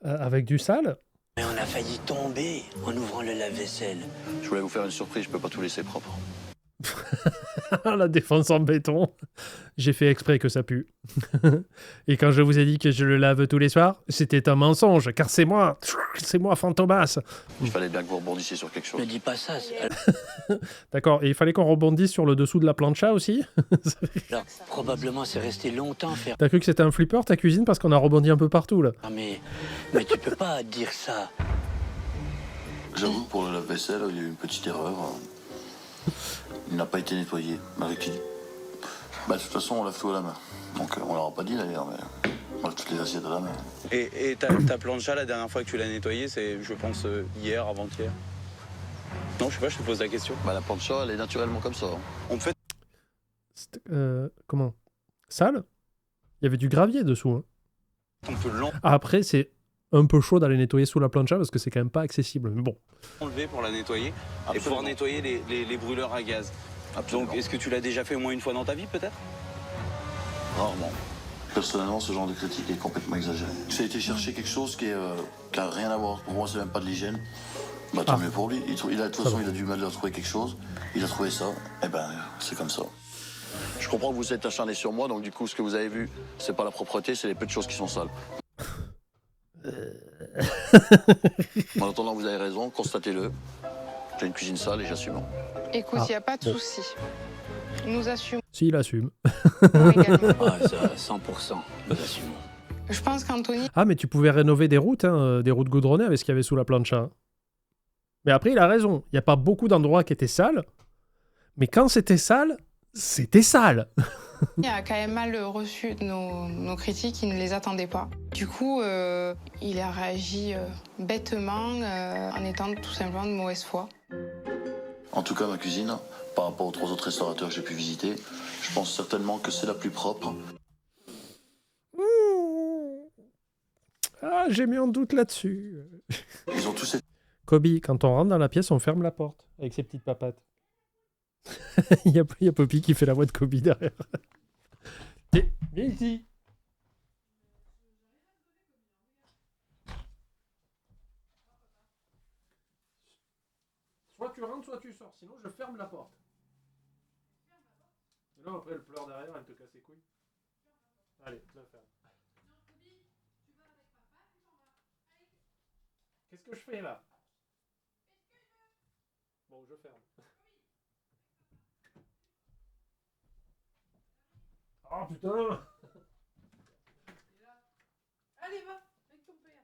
Avec du sale. mais on a failli tomber en ouvrant le lave-vaisselle. Je voulais vous faire une surprise, je peux pas tout laisser propre. La défense en béton. J'ai fait exprès que ça pue. Et quand je vous ai dit que je le lave tous les soirs, c'était un mensonge, car c'est moi, Fantomas. Il fallait bien que vous rebondissiez sur quelque chose. Ne dis pas ça. D'accord, et il fallait qu'on rebondisse sur le dessous de la plancha aussi. Alors, probablement c'est resté longtemps faire. T'as cru que c'était un flipper ta cuisine parce qu'on a rebondi un peu partout là. Ah, mais tu peux pas dire ça. J'avoue, pour le lave-vaisselle, il y a eu une petite erreur. Il n'a pas été nettoyé, avec qui? Bah, de toute façon, on l'a fait à la main. Donc, on leur a pas dit d'ailleurs, mais on a toutes les assiettes à la main. Et ta plancha, la dernière fois que tu l'as nettoyée, c'est, je pense, hier, avant-hier? Non, je sais pas, je te pose la question. Bah, la plancha, elle est naturellement comme ça. On me fait... Comment? sale, il y avait du gravier dessous. Hein. On peut Après, c'est un peu chaud d'aller nettoyer sous la plancha parce que c'est quand même pas accessible. Mais bon. l'enlever pour la nettoyer Absolument. et pouvoir nettoyer les brûleurs à gaz. Absolument. Donc, est-ce que tu l'as déjà fait au moins une fois dans ta vie, peut-être? Rarement. Personnellement, ce genre de critique est complètement exagéré. Ça a été chercher quelque chose qui a rien à voir. Pour moi, c'est même pas de l'hygiène. Bah, tant mieux pour lui. De toute façon, il a du mal à trouver quelque chose. Il a trouvé ça. Et ben, c'est comme ça. Je comprends que vous êtes acharné sur moi, donc du coup, ce que vous avez vu, c'est pas la propreté, c'est les peu de choses qui sont sales. En attendant, vous avez raison, constatez-le. J'ai une cuisine sale et j'assume. Écoute, il n'y a pas de souci. Nous assumons Si, il assume. également. Ah, ça, 100%, nous assumons. Je pense qu'Anthony Ah, mais tu pouvais rénover des routes goudronnées avec ce qu'il y avait sous la plancha. Mais après, il a raison. Il n'y a pas beaucoup d'endroits qui étaient sales. Mais quand c'était sale, c'était sale. a quand même mal reçu nos critiques, il ne les attendait pas. Du coup, il a réagi bêtement en étant tout simplement de mauvaise foi. En tout cas, ma cuisine, par rapport aux 3 autres restaurateurs que j'ai pu visiter, je pense certainement que c'est la plus propre. Ah, j'ai mis en doute là-dessus. Ils ont tous été... Kobe, quand on rentre dans la pièce, on ferme la porte avec ses petites papates. Il y a Poppy qui fait la voix de Kobe derrière. Viens ici. Soit tu rentres, soit tu sors. Sinon, je ferme la porte. Et là, après, elle pleure derrière, elle te casse les couilles. Allez, la ferme. Qu'est-ce que je fais là? Bon, je ferme. Oh putain! Allez, va, avec ton père.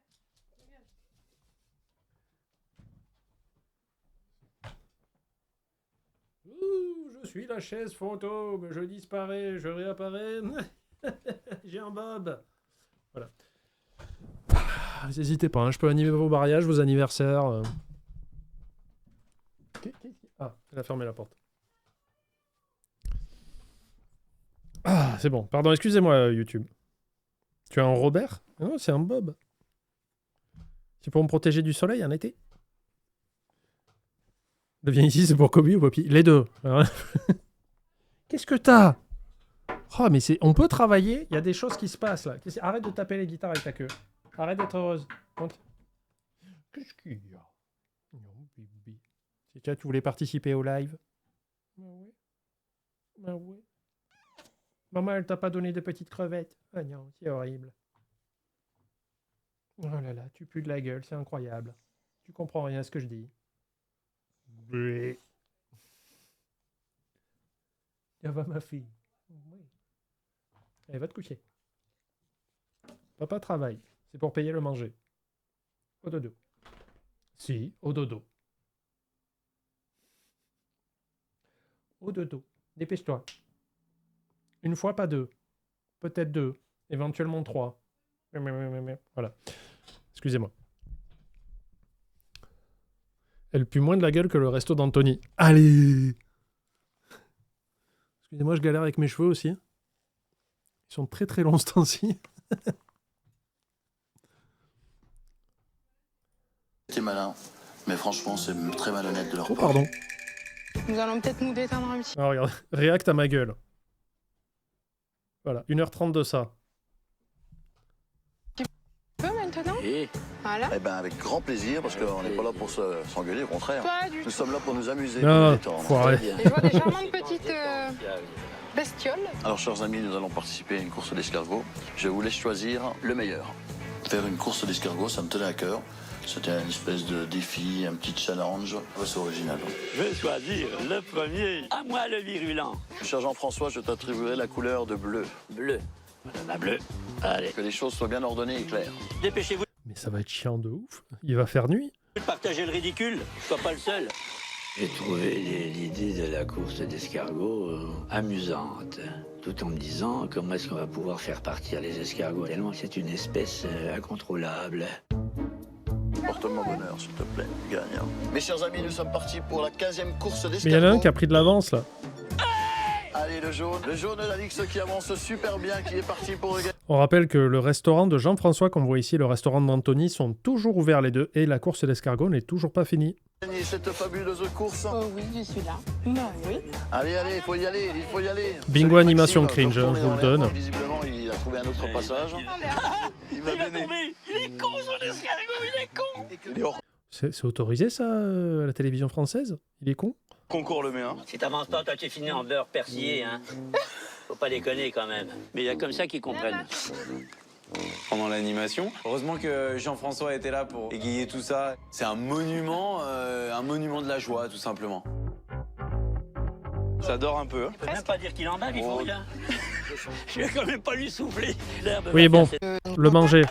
Ouh, je suis la chaise fantôme, je disparais, je réapparais. J'ai un bob. Voilà. N'hésitez pas, hein, je peux animer vos mariages, vos anniversaires. Ah, elle a fermé la porte. Ah, c'est bon. Pardon, excusez-moi, YouTube. Tu as un Robert? Non, c'est un Bob. C'est pour me protéger du soleil en été. Viens ici, c'est pour Kobe ou Poppy? Les deux. Qu'est-ce que t'as? Oh, mais c'est... On peut travailler, il y a des choses qui se passent là. Arrête de taper les guitares avec ta queue. Arrête d'être heureuse. Qu'est-ce qu'il y a? Non, bébé. C'est toi, tu voulais participer au live? Bah ouais. Bah ouais. Maman, elle t'a pas donné de petites crevettes. Ah non, c'est horrible. Oh là là, tu pues de la gueule, c'est incroyable. Tu comprends rien à ce que je dis. Blé. Tiens, va ma fille. Oui. Allez, va te coucher. Papa travaille. C'est pour payer le manger. Au dodo. Si, au dodo. Au dodo. Dépêche-toi. Une fois, pas deux. Peut-être deux. Éventuellement trois. Voilà. Excusez-moi. Elle pue moins de la gueule que le resto d'Anthony. Allez! Excusez-moi, je galère avec mes cheveux aussi. Ils sont très très longs ce temps-ci. C'était malin, mais franchement, c'est très malhonnête de leur Oh, part. pardon. Nous allons peut-être nous détendre un petit peu. Ah, regarde. React à ma gueule. Voilà. 1h30 de ça. Maintenant Et Voilà. Eh ben, avec grand plaisir, parce qu'on n'est pas là pour s'engueuler, au contraire. Pas du Nous tout. sommes là pour nous amuser, Non, pour nous non, détendre. faut arrêter. bien. Et je vois des charmantes petites bestioles. Alors, chers amis, nous allons participer à une course d'escargot. Je vous laisse choisir le meilleur. Faire une course d'escargot, ça me tenait à cœur. C'était une espèce de défi, un petit challenge. Ouais, c'est original. je vais choisir le premier. À moi le virulent. Cher Jean-François, je t'attribuerai la couleur de bleu. Bleu. Voilà, la bleue. Allez, Que les choses soient bien ordonnées et claires. dépêchez-vous Mais ça va être chiant de ouf. Il va faire nuit. de partager le ridicule. Je sois pas le seul. J'ai trouvé l'idée de la course d'escargots amusante, tout en me disant comment est-ce qu'on va pouvoir faire partir les escargots, tellement que c'est une espèce incontrôlable. Porte-moi bonheur, s'il te plaît, gagnant. Mes chers amis, nous sommes partis pour la 15e course Mais il y en a un d'escargot. qui a pris de l'avance là. À Allez, le jaune d'Alix qui avance super bien, qui est parti pour le On rappelle que le restaurant de Jean-François, qu'on voit ici, et le restaurant d'Anthony, sont toujours ouverts les deux, et la course d'escargot n'est toujours pas finie. gagner cette fabuleuse course. Oui, je suis là. Non, oui. Allez, il faut y aller, Bingo Salut, animation Maxime, cringe, hein, je vous le retourner dans donne. l'air, Visiblement, il a trouvé un autre passage. Il va bien. Il est con, son escargot, il est con. Il est hors C'est autorisé ça, à la télévision française? Il est con? concours le mien. Si t'avances pas, toi tu finis en beurre persillé, hein. Faut pas déconner quand même. Mais il y a comme ça qu'ils comprennent. Pendant l'animation. Heureusement que Jean-François était là pour égayer tout ça. C'est un monument de la joie, tout simplement. Ça dort un peu. Je peux même pas dire qu'il en bave, il faut là. Je vais quand même pas lui souffler. L'herbe Oui, va bon, faire le manger.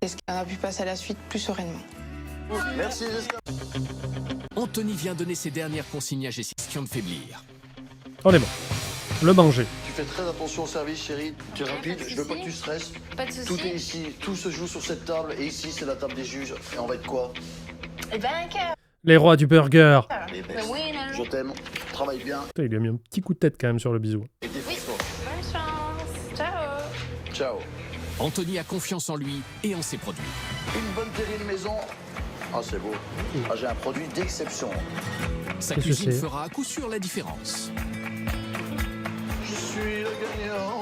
Est-ce qu'on a pu passer à la suite plus sereinement? Merci, Jessica. Anthony vient donner ses dernières consignes à Jessie, question de faiblir. On est bon. Le manger. Tu fais très attention au service, chérie. Tu es rapide, je veux pas que tu stresses. Pas de soucis. Tout est ici, tout se joue sur cette table. Et ici, c'est la table des juges. Et on va être quoi? Eh ben, un cœur. Les rois du burger. Les Le bestes. winner. Je t'aime, travaille bien. Putain, il lui a mis un petit coup de tête quand même sur le bisou. Et défonce-toi. Bonne chance. Ciao. Ciao. Anthony a confiance en lui et en ses produits. Une bonne télé de maison. Ah, c'est beau. Ah, j'ai un produit d'exception. Sa Qu'est-ce que cuisine c'est? fera à coup sûr la différence. Je suis le gagnant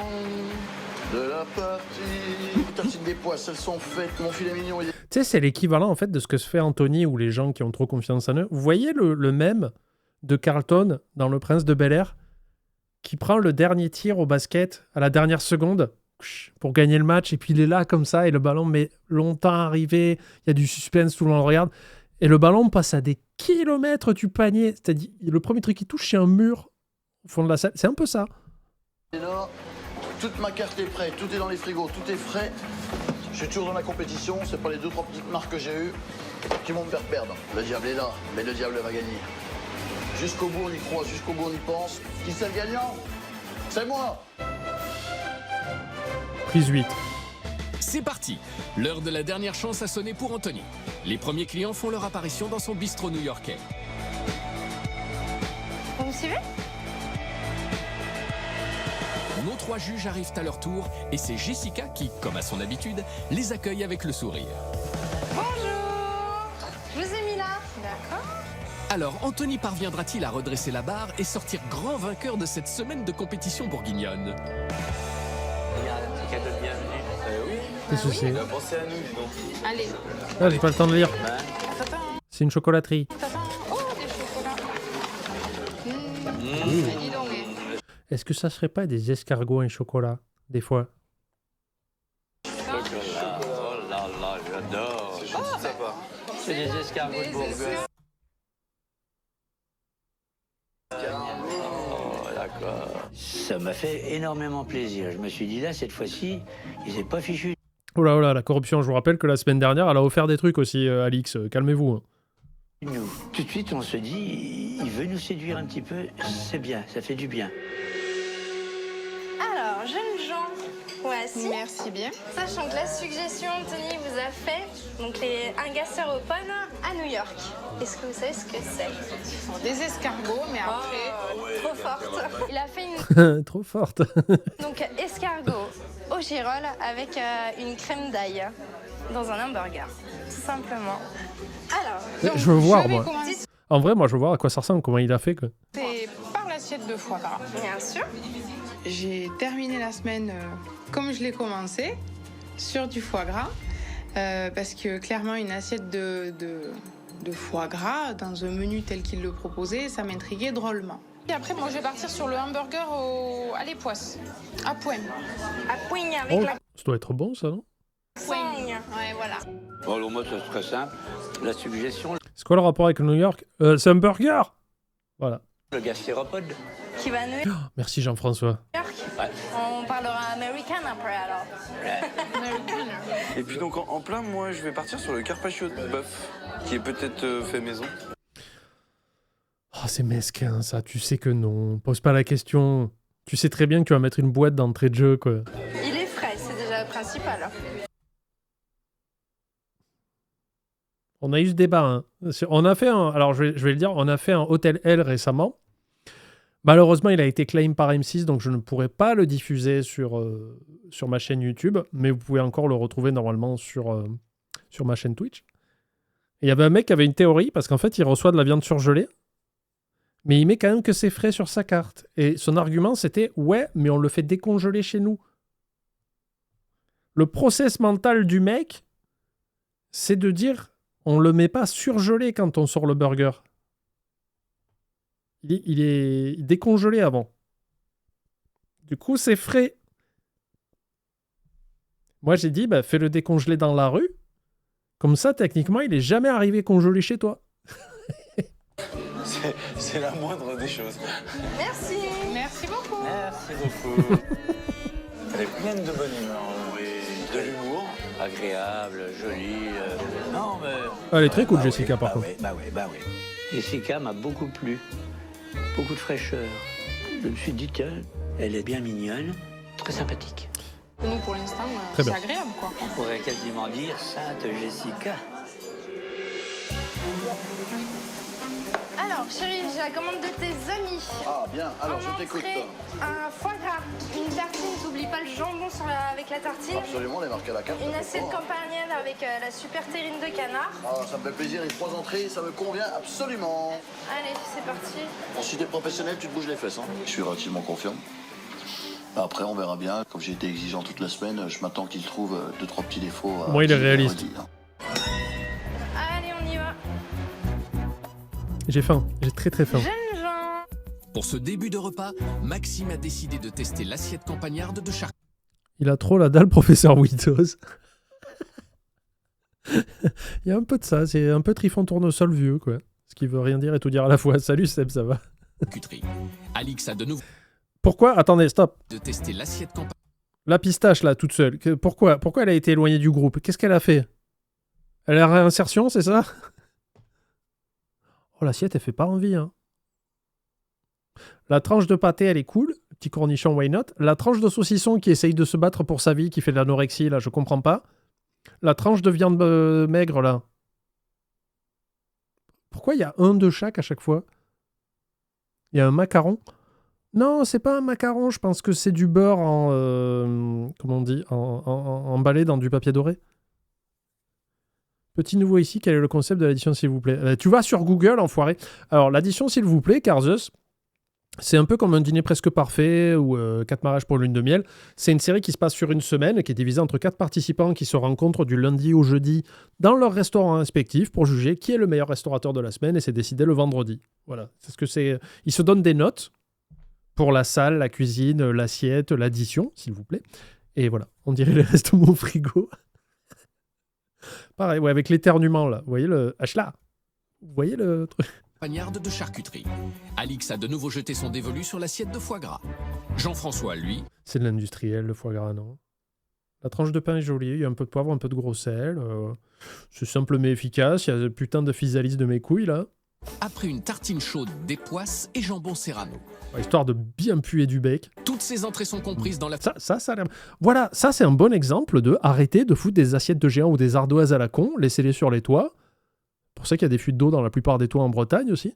de la partie. Tartines des poisses, elles sont faites. Mon filet mignon, il est... Tu sais, c'est l'équivalent en fait de ce que se fait Anthony ou les gens qui ont trop confiance en eux. Vous voyez le mème de Carlton dans Le Prince de Bel-Air qui prend le dernier tir au basket à la dernière seconde pour gagner le match et puis il est là comme ça et le ballon met longtemps à arriver, il y a du suspense, tout le monde le regarde et le ballon passe à des kilomètres du panier. C'est-à-dire le premier truc qui touche c'est un mur au fond de la salle. C'est un peu ça. là. Toute ma carte est prête, tout est dans les frigos, tout est frais. Je suis toujours dans la compétition, c'est pas les 2-3 petites marques que j'ai eues qui vont me faire perdre. Le diable est là, mais le diable va gagner. Jusqu'au bout on y croit, jusqu'au bout on y pense. Qui c'est le gagnant? C'est moi! Prise 8. C'est parti. L'heure de la dernière chance a sonné pour Anthony. Les premiers clients font leur apparition dans son bistrot new-yorkais. Vous me suivez? Nos trois juges arrivent à leur tour et c'est Jessica qui, comme à son habitude, les accueille avec le sourire. Bonjour. Je vous ai mis là. D'accord. Alors, Anthony parviendra-t-il à redresser la barre et sortir grand vainqueur de cette semaine de compétition bourguignonne? Il y a un petit cadeau de bienvenue. Qu'est-ce que c'est? Pensez à nous, dis donc. Allez. Ah, j'ai pas le temps de lire. Attends, C'est une chocolaterie. attends. Oh, des chocolats. Dis donc, mais... Est-ce que ça serait pas des escargots et chocolat des fois? Chocolat. Oh là là, j'adore. C'est gentil de sa part. C'est des escargots de Bourgogne. Oh, d'accord. Ça m'a fait énormément plaisir. Je me suis dit là, cette fois-ci, ils n'étaient pas fichus. Oh là, la corruption. Je vous rappelle que la semaine dernière, elle a offert des trucs aussi, Alix. Calmez-vous. Hein. Nous, tout de suite, on se dit, il veut nous séduire un petit peu. C'est bien, ça fait du bien. Alors, jeunes gens, voici. Merci bien. Sachant que la suggestion, Tony vous a fait, donc un gastéropone à New York. Est-ce que vous savez ce que c'est? Ce sont des escargots, mais après... Trop forte. Il a fait une Trop forte. donc escargot au girolles avec une crème d'ail dans un hamburger, tout simplement. Alors, Donc, Je veux voir, vais moi. commencer En vrai, moi, je veux voir à quoi ça ressemble, comment il a fait. Quoi. par l'assiette de foie gras. bien sûr. J'ai terminé la semaine comme je l'ai commencé, sur du foie gras, parce que clairement une assiette de foie gras dans un menu tel qu'il le proposait, ça m'intriguait drôlement. Et après, moi, je vais partir sur le hamburger à l'époisse, à poigne. À poigne avec Oh, la ça doit être bon, ça, non? poigne. Ouais, voilà. Bon, alors moi, ça serait simple. La suggestion, C'est quoi le rapport avec New York? C'est un burger. Voilà. le gastéropode. Qui va à New Merci Jean-François. York. Ouais. On parlera américain après alors. Et puis donc en plein, moi je vais partir sur le carpaccio de bœuf, qui est peut-être fait maison. Oh, c'est mesquin, ça. Tu sais que non. Pose pas la question. Tu sais très bien que tu vas mettre une boîte d'entrée de jeu, quoi. Il est frais, c'est déjà le principal. On a eu ce débat. Hein. On a fait un... Alors, je vais le dire. On a fait un Hôtel L récemment. Malheureusement, il a été claim par M6, donc je ne pourrais pas le diffuser sur ma chaîne YouTube, mais vous pouvez encore le retrouver normalement sur ma chaîne Twitch. Et il y avait un mec qui avait une théorie, parce qu'en fait, il reçoit de la viande surgelée, mais il met quand même que c'est frais sur sa carte. Et son argument, c'était « Ouais, mais on le fait décongeler chez nous. » Le process mental du mec, c'est de dire « On le met pas surgelé quand on sort le burger. » Il est décongelé avant. Du coup, c'est frais. Moi, j'ai dit, bah, fais-le décongeler dans la rue. Comme ça, techniquement, il est jamais arrivé congelé chez toi. C'est la moindre des choses. Merci. Merci beaucoup. Merci beaucoup. Elle est pleine de bonne humeur, oui. De l'humour. Agréable, jolie. Non, mais. Elle est très cool, Bah Jessica, oui, par bah contre. oui, bah oui. Jessica m'a beaucoup plu. Beaucoup de fraîcheur. Je me suis dit, tiens, elle est bien mignonne, très sympathique. Nous, pour l'instant, Très c'est bien. agréable, quoi. On pourrait quasiment dire Sainte Jessica. Alors, chérie, j'ai la commande de tes amis. Ah, bien. Alors, je En t'écoute. entrée, un foie gras, une tartine, t'oublies pas le jambon avec la tartine. Absolument, on est marqué à la carte. Une ça fait assiette fort, hein. campagnole avec la super terrine de canard. Ah, ça me fait plaisir, les 3 entrées, ça me convient absolument. Allez, c'est parti. Bon, si t'es professionnel, tu te bouges les fesses. Hein. Je suis relativement confiant. Après, on verra bien. Comme j'ai été exigeant toute la semaine, je m'attends qu'il trouve 2-3 petits défauts. Moi, il est qui réaliste. redit, hein. Allez, on y va. J'ai faim. J'ai très très faim. Jeunes gens. Pour ce début de repas, Maxime a décidé de tester l'assiette campagnarde de charcuterie. Il a trop la dalle, professeur Windows. Il y a un peu de ça. C'est un peu Trifon Tournesol vieux, quoi. Ce qui veut rien dire et tout dire à la fois. Salut Seb, ça va? Alix a de nouveau Pourquoi? Attendez, stop. de tester l'assiette campagnarde. La pistache, là, toute seule. Pourquoi elle a été éloignée du groupe? Qu'est-ce qu'elle a fait? Elle a réinsertion, c'est ça? Oh, l'assiette, elle fait pas envie, hein. La tranche de pâté, elle est cool. Petit cornichon, why not? La tranche de saucisson qui essaye de se battre pour sa vie, qui fait de l'anorexie, là, je comprends pas. La tranche de viande maigre, là. Pourquoi il y a un de chaque à chaque fois? Il y a un macaron. Non, c'est pas un macaron, je pense que c'est du beurre comment on dit, emballé dans du papier doré. Petit nouveau ici, quel est le concept de l'addition, s'il vous plaît? Tu vas sur Google, enfoiré. Alors, l'addition, s'il vous plaît, Karzeus, c'est un peu comme un dîner presque parfait ou 4 mariages pour lune de miel. C'est une série qui se passe sur une semaine, qui est divisée entre 4 participants qui se rencontrent du lundi au jeudi dans leur restaurant respectif pour juger qui est le meilleur restaurateur de la semaine, et c'est décidé le vendredi. Voilà, c'est ce que c'est. Ils se donnent des notes pour la salle, la cuisine, l'assiette, l'addition, s'il vous plaît. Et voilà, on dirait les restos au frigo. Pareil, ouais, avec l'éternuement, là. Vous voyez le... H-là. Vous voyez le truc? Campagnarde de charcuterie. Alix a de nouveau jeté son dévolu sur l'assiette de foie gras. Jean-François, lui, C'est de l'industriel, le foie gras, non? La tranche de pain est jolie, il y a un peu de poivre, un peu de gros sel. C'est simple mais efficace, il y a le putain de physalis de mes couilles, là. a pris une tartine chaude d'époisse et jambon serrano. Histoire de bien puer du bec. Toutes ces entrées sont comprises dans la... Ça a l'air... Voilà, ça c'est un bon exemple de arrêter de foutre des assiettes de géants ou des ardoises à la con, laissez-les sur les toits. Pour ça qu'il y a des fuites d'eau dans la plupart des toits en Bretagne aussi.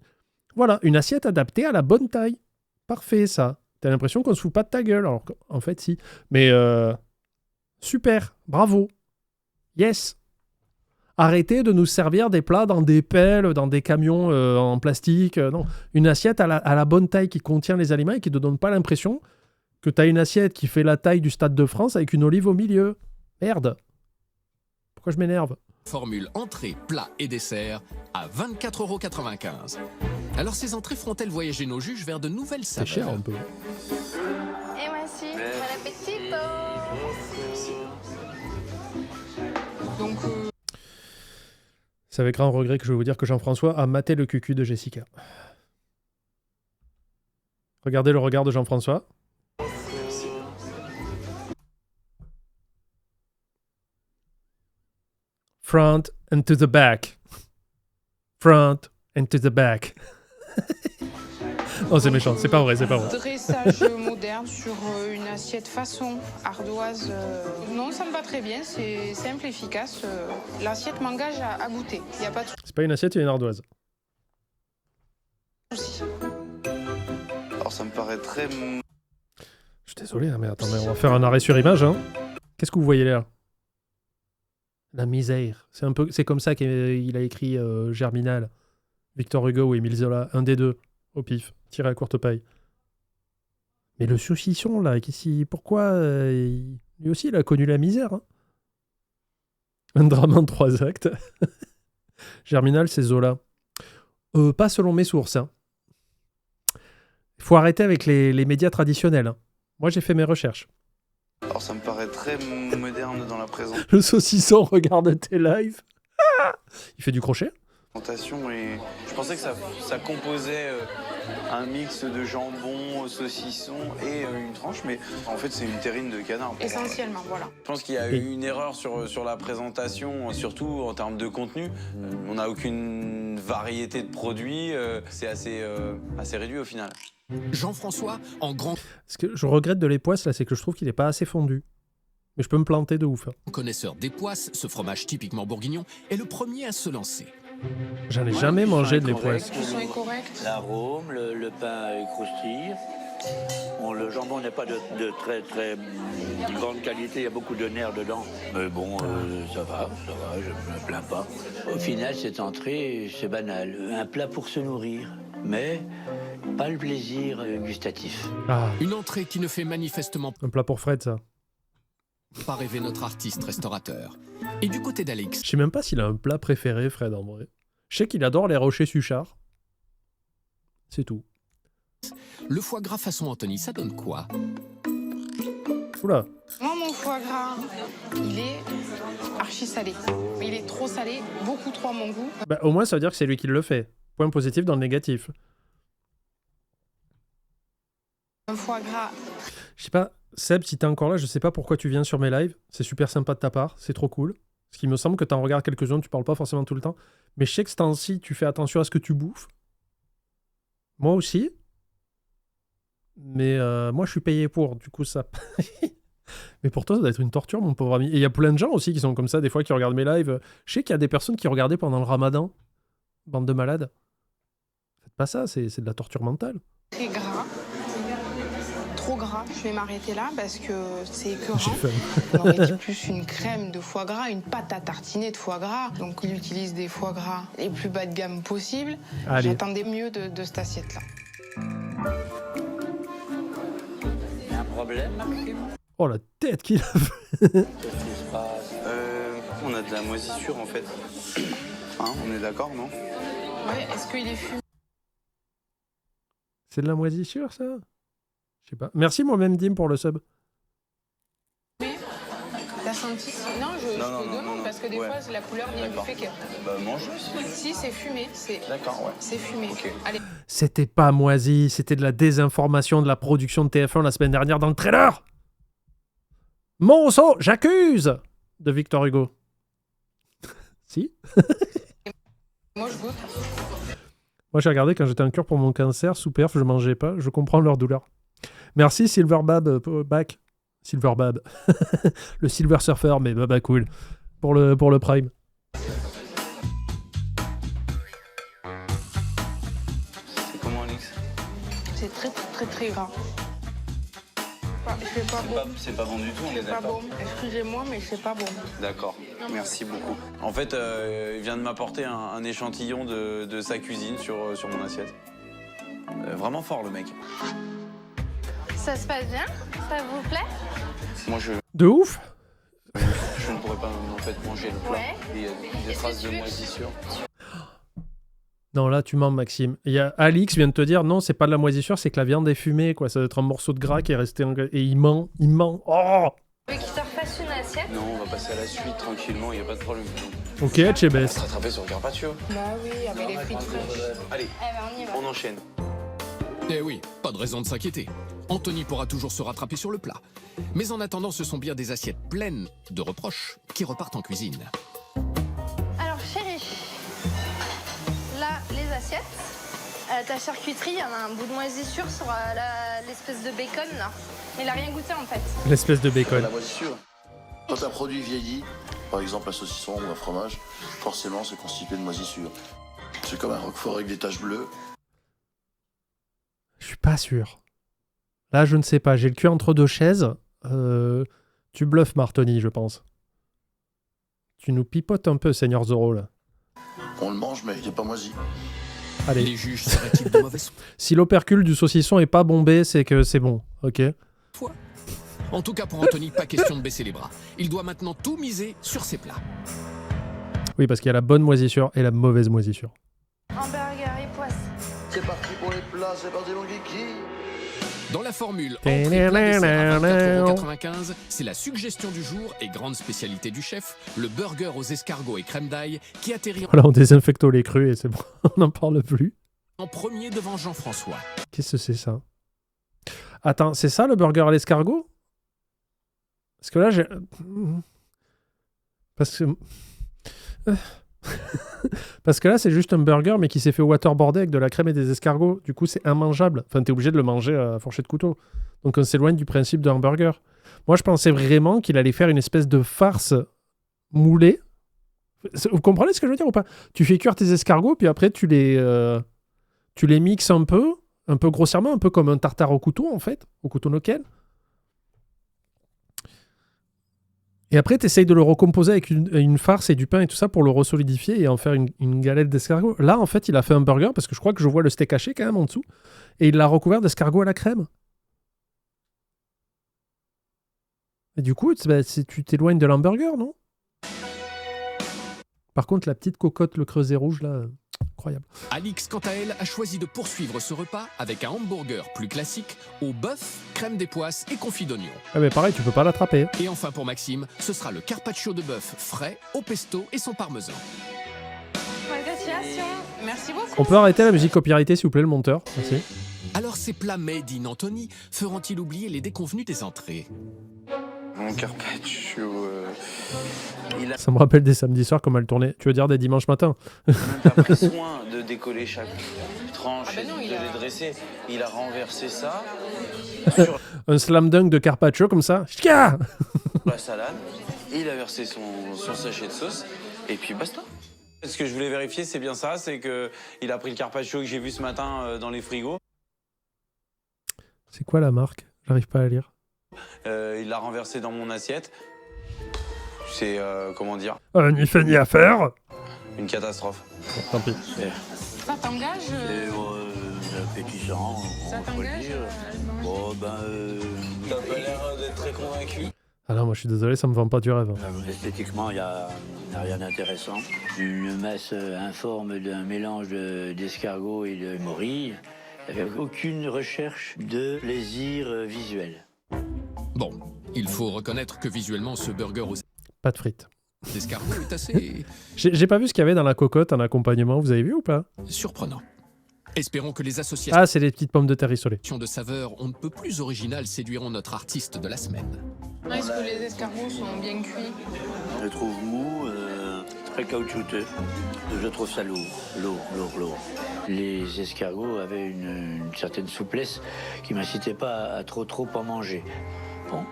Voilà, une assiette adaptée à la bonne taille. Parfait, ça. T'as l'impression qu'on se fout pas de ta gueule, alors qu'en fait, si. Mais super, bravo. Yes. Arrêtez de nous servir des plats dans des pelles, dans des camions en plastique. Non, une assiette à la bonne taille qui contient les aliments et qui ne te donne pas l'impression que t'as une assiette qui fait la taille du Stade de France avec une olive au milieu. Merde. Pourquoi je m'énerve ? Formule entrée, plat et dessert à 24,95 €. Alors ces entrées feront-elles voyager nos juges vers de nouvelles C'est saveurs? cher un peu. Et voici, bon appétit. Donc, C'est avec grand regret que je vais vous dire que Jean-François a maté le cucu de Jessica. Regardez le regard de Jean-François. Front and to the back. Front and to the back. Oh, c'est méchant, c'est pas vrai, c'est pas vrai. dressage moderne sur une assiette façon ardoise. Non, ça me va très bien, c'est simple, efficace. L'assiette m'engage à goûter. Il n'y a pas de C'est pas une assiette, c'est une ardoise. souci. Alors ça me paraît très... Je suis désolé, hein, mais attendez, on va faire un arrêt sur image. Hein. Qu'est-ce que vous voyez là? La misère. C'est comme ça qu'il a écrit Germinal, Victor Hugo ou Émile Zola. Un des deux, au pif, tiré à courte paille. Mais le saucisson, là, pourquoi lui aussi, il a connu la misère. Hein. Un drame en 3 actes. Germinal, c'est Zola. Pas selon mes sources. Hein. Il faut arrêter avec les médias traditionnels. Hein. Moi, j'ai fait mes recherches. Alors ça me paraît très moderne dans la Le saucisson regarde tes lives. Il fait du crochet. présentation et je pensais que ça composait un mix de jambon, saucisson et une tranche, mais en fait c'est une terrine de canard. Essentiellement, voilà. Je pense qu'il y a eu une erreur sur la présentation, surtout en termes de contenu. On n'a aucune variété de produits, c'est assez réduit au final. Jean-François, en grand Ce que je regrette de l'époisse, là, c'est que je trouve qu'il n'est pas assez fondu. Mais je peux me planter de ouf. Hein. connaisseur d'époisse, ce fromage typiquement bourguignon est le premier à se lancer. J'en ai jamais mangé de l'époisse. Le son est correct. L'arôme, le pain est croustille. Bon, le jambon n'est pas de très très grande qualité, il y a beaucoup de nerfs dedans. Mais bon, ça va, je me plains pas. Au final, cette entrée, c'est banal. Un plat pour se nourrir, mais pas le plaisir gustatif. Ah, Une entrée qui ne fait manifestement un plat pour Fred, ça. pas rêver notre artiste restaurateur. Et du côté d'Alex, Je sais même pas s'il a un plat préféré, Fred, en vrai. Je sais qu'il adore les rochers Suchard. C'est tout. le foie gras façon Anthony, ça donne quoi? Oula. Moi, mon foie gras, il est archi salé. Il est trop salé, beaucoup trop à mon goût. Bah, au moins, ça veut dire que c'est lui qui le fait. Point positif dans le négatif. Un foie gras, Je sais pas, Seb, si t'es encore là, je sais pas pourquoi tu viens sur mes lives. C'est super sympa de ta part, c'est trop cool. Parce qu'il me semble que t'en regardes quelques-uns, tu parles pas forcément tout le temps. Mais je sais que ce temps-ci, tu fais attention à ce que tu bouffes. Moi aussi. Mais moi, je suis payé pour, du coup, ça... Mais pour toi, ça doit être une torture, mon pauvre ami. Et il y a plein de gens aussi qui sont comme ça, des fois, qui regardent mes lives. Je sais qu'il y a des personnes qui regardaient pendant le ramadan. Bande de malades. Faites pas ça, c'est de la torture mentale. très gras. Trop gras, je vais m'arrêter là parce que c'est J'ai écœurant. faim. On aurait dit plus une crème de foie gras, une pâte à tartiner de foie gras. Donc il utilise des foie gras les plus bas de gamme possible. Allez. J'attendais mieux de cette assiette-là. Il y a un problème, Maxime? Oh, la tête qu'il a fait. Qu'est-ce qui se passe? On a de la moisissure en fait. Hein, on est d'accord, non? Ouais, est-ce qu'il est fumé? C'est de la moisissure, ça? Je sais pas. Merci moi-même, Dim, pour le sub. T'as senti? Non, je Non, te non, demande non, parce que des ouais. fois, la couleur vient du D'accord. fait que... Bah mange. Si, c'est fumé. D'accord, ouais. C'est fumé. Ok. Allez. C'était pas moisi, c'était de la désinformation de la production de TF1 la semaine dernière dans le trailer. Monceau, j'accuse de Victor Hugo. Si. Moi, je goûte. Moi, j'ai regardé quand j'étais en cure pour mon cancer, sous perf, je mangeais pas, je comprends leur douleur. Merci Silverbab, back. Silverbab. Le Silver Surfer, mais baba cool. Pour le Prime. C'est comment, Alex? C'est très, très, très gras. C'est pas bon. C'est pas bon du tout, on est C'est pas d'accord. bon. Excusez-moi, mais c'est pas bon. D'accord, merci beaucoup. En fait, il vient de m'apporter un échantillon de sa cuisine sur mon assiette. Vraiment fort, le mec. Ça se passe bien? Ça vous plaît? Moi, je De ouf. ne pourrais pas en fait manger le plat. Ouais. Il y a des Est-ce traces que de tu veux- moisissure. Non, là, tu mens, Maxime. Il y a Alix vient de te dire, non, c'est pas de la moisissure, c'est que la viande est fumée, quoi. Ça doit être un morceau de gras qui est resté... Et il ment. Oh. Tu veux qu'il te refasse une assiette? Non, on va passer à la suite tranquillement, il n'y a pas de problème. Ok, Chebes. Se rattraper sur le carpaccio. Bah oui, avec les frites fraîches. Allez, Eh ben, on y va. on enchaîne. eh oui, pas de raison de s'inquiéter. Anthony pourra toujours se rattraper sur le plat. Mais en attendant, ce sont bien des assiettes pleines de reproches qui repartent en cuisine. Alors, chérie, là, les assiettes. Ta charcuterie, il y en a un bout de moisissure sur l'espèce de bacon, là. Il a rien goûté, en fait. L'espèce de bacon. La moisissure. Quand un produit vieillit, par exemple un saucisson ou un fromage, forcément c'est constitué de moisissure. C'est comme un roquefort avec des taches bleues. Je suis pas sûr. Là, je ne sais pas. J'ai le cul entre deux chaises. Tu bluffes, Martoni, je pense. Tu nous pipotes un peu, Seigneur Zorro, là. On le mange, mais il est pas moisi. Allez. Les juges seraient-ils de mauvaise Si l'opercule du saucisson est pas bombé, c'est que c'est bon. Ok. foi? En tout cas, pour Anthony, pas question de baisser les bras. Il doit maintenant tout miser sur ses plats. Oui, parce qu'il y a la bonne moisissure et la mauvaise moisissure. Hamburger et poisse. C'est parti pour les plats, c'est parti mon kiki. Dans la formule entrée plat dessert à 24,95 €, c'est la suggestion du jour et grande spécialité du chef, le burger aux escargots et crème d'ail, qui atterrit Voilà, on désinfecte les crus et c'est bon. On n'en parle plus. en premier devant Jean-François. Qu'est-ce que c'est ça? Attends, c'est ça le burger à l'escargot? Parce que là, j'ai... Parce que... Parce que là, c'est juste un burger, mais qui s'est fait waterboarder avec de la crème et des escargots. Du coup, c'est immangeable. Enfin, t'es obligé de le manger à fourchette couteau. Donc, on s'éloigne du principe d'un burger. Moi, je pensais vraiment qu'il allait faire une espèce de farce moulée. Vous comprenez ce que je veux dire ou pas? Tu fais cuire tes escargots, puis après, tu les mixes un peu grossièrement, un peu comme un tartare au couteau, en fait, au couteau Nokel. Et après, tu essayes de le recomposer avec une farce et du pain et tout ça pour le resolidifier et en faire une galette d'escargot. Là, en fait, il a fait un burger parce que je crois que je vois le steak haché quand même en dessous. Et il l'a recouvert d'escargot à la crème. Et du coup, tu t'éloignes de l'hamburger, non? Par contre, la petite cocotte, le creuset rouge, là, incroyable. Alix, quant à elle, a choisi de poursuivre ce repas avec un hamburger plus classique au bœuf, crème des poisses et confit d'oignon. Ah mais pareil, tu peux pas l'attraper. Et enfin pour Maxime, ce sera le carpaccio de bœuf frais au pesto et son parmesan. Congratulations. Merci beaucoup. On peut arrêter la musique copyrightée, s'il vous plaît, le monteur. Merci. Alors ces plats made in Anthony feront-ils oublier les déconvenus des entrées? Mon carpaccio, il a Ça me rappelle des samedis soirs comme elle tournait. Tu veux dire des dimanches matins? même pas pris soin de décoller chaque tranche Ah ben non, et il de a- les dresser. Il a renversé ça Un slam dunk de carpaccio comme ça. Chia sur la salade. Il a versé son sachet de sauce et puis basta. Ce que je voulais vérifier, c'est bien ça, c'est que il a pris le carpaccio que j'ai vu ce matin dans les frigos. C'est quoi la marque? J'arrive pas à lire. Il l'a renversé dans mon assiette. C'est, comment dire, Ni fait ni à faire. une catastrophe. Bon, tant pis. Ça t'engage C'est appétissant, Ça on peut le t'engage dire. Bon, T'as pas l'air d'être très convaincu. Ah non, moi je suis désolé, ça me vend pas du rêve. esthétiquement, il n'y a rien d'intéressant. Une masse informe d'un mélange d'escargot et de morille, avec aucune recherche de plaisir visuel. Bon, il faut reconnaître que visuellement ce burger aux Pas de frites. escargots est assez J'ai pas vu ce qu'il y avait dans la cocotte en accompagnement, vous avez vu ou pas? surprenant. Espérons que les associations Ah, c'est les petites pommes de terre rissolées. de saveurs on ne peut plus originales séduiront notre artiste de la semaine. Est-ce que les escargots sont bien cuits? Je le trouve mou, très caoutchouteux. Je trouve ça lourd. Les escargots avaient une certaine souplesse qui ne m'incitait pas à trop en manger. Bon,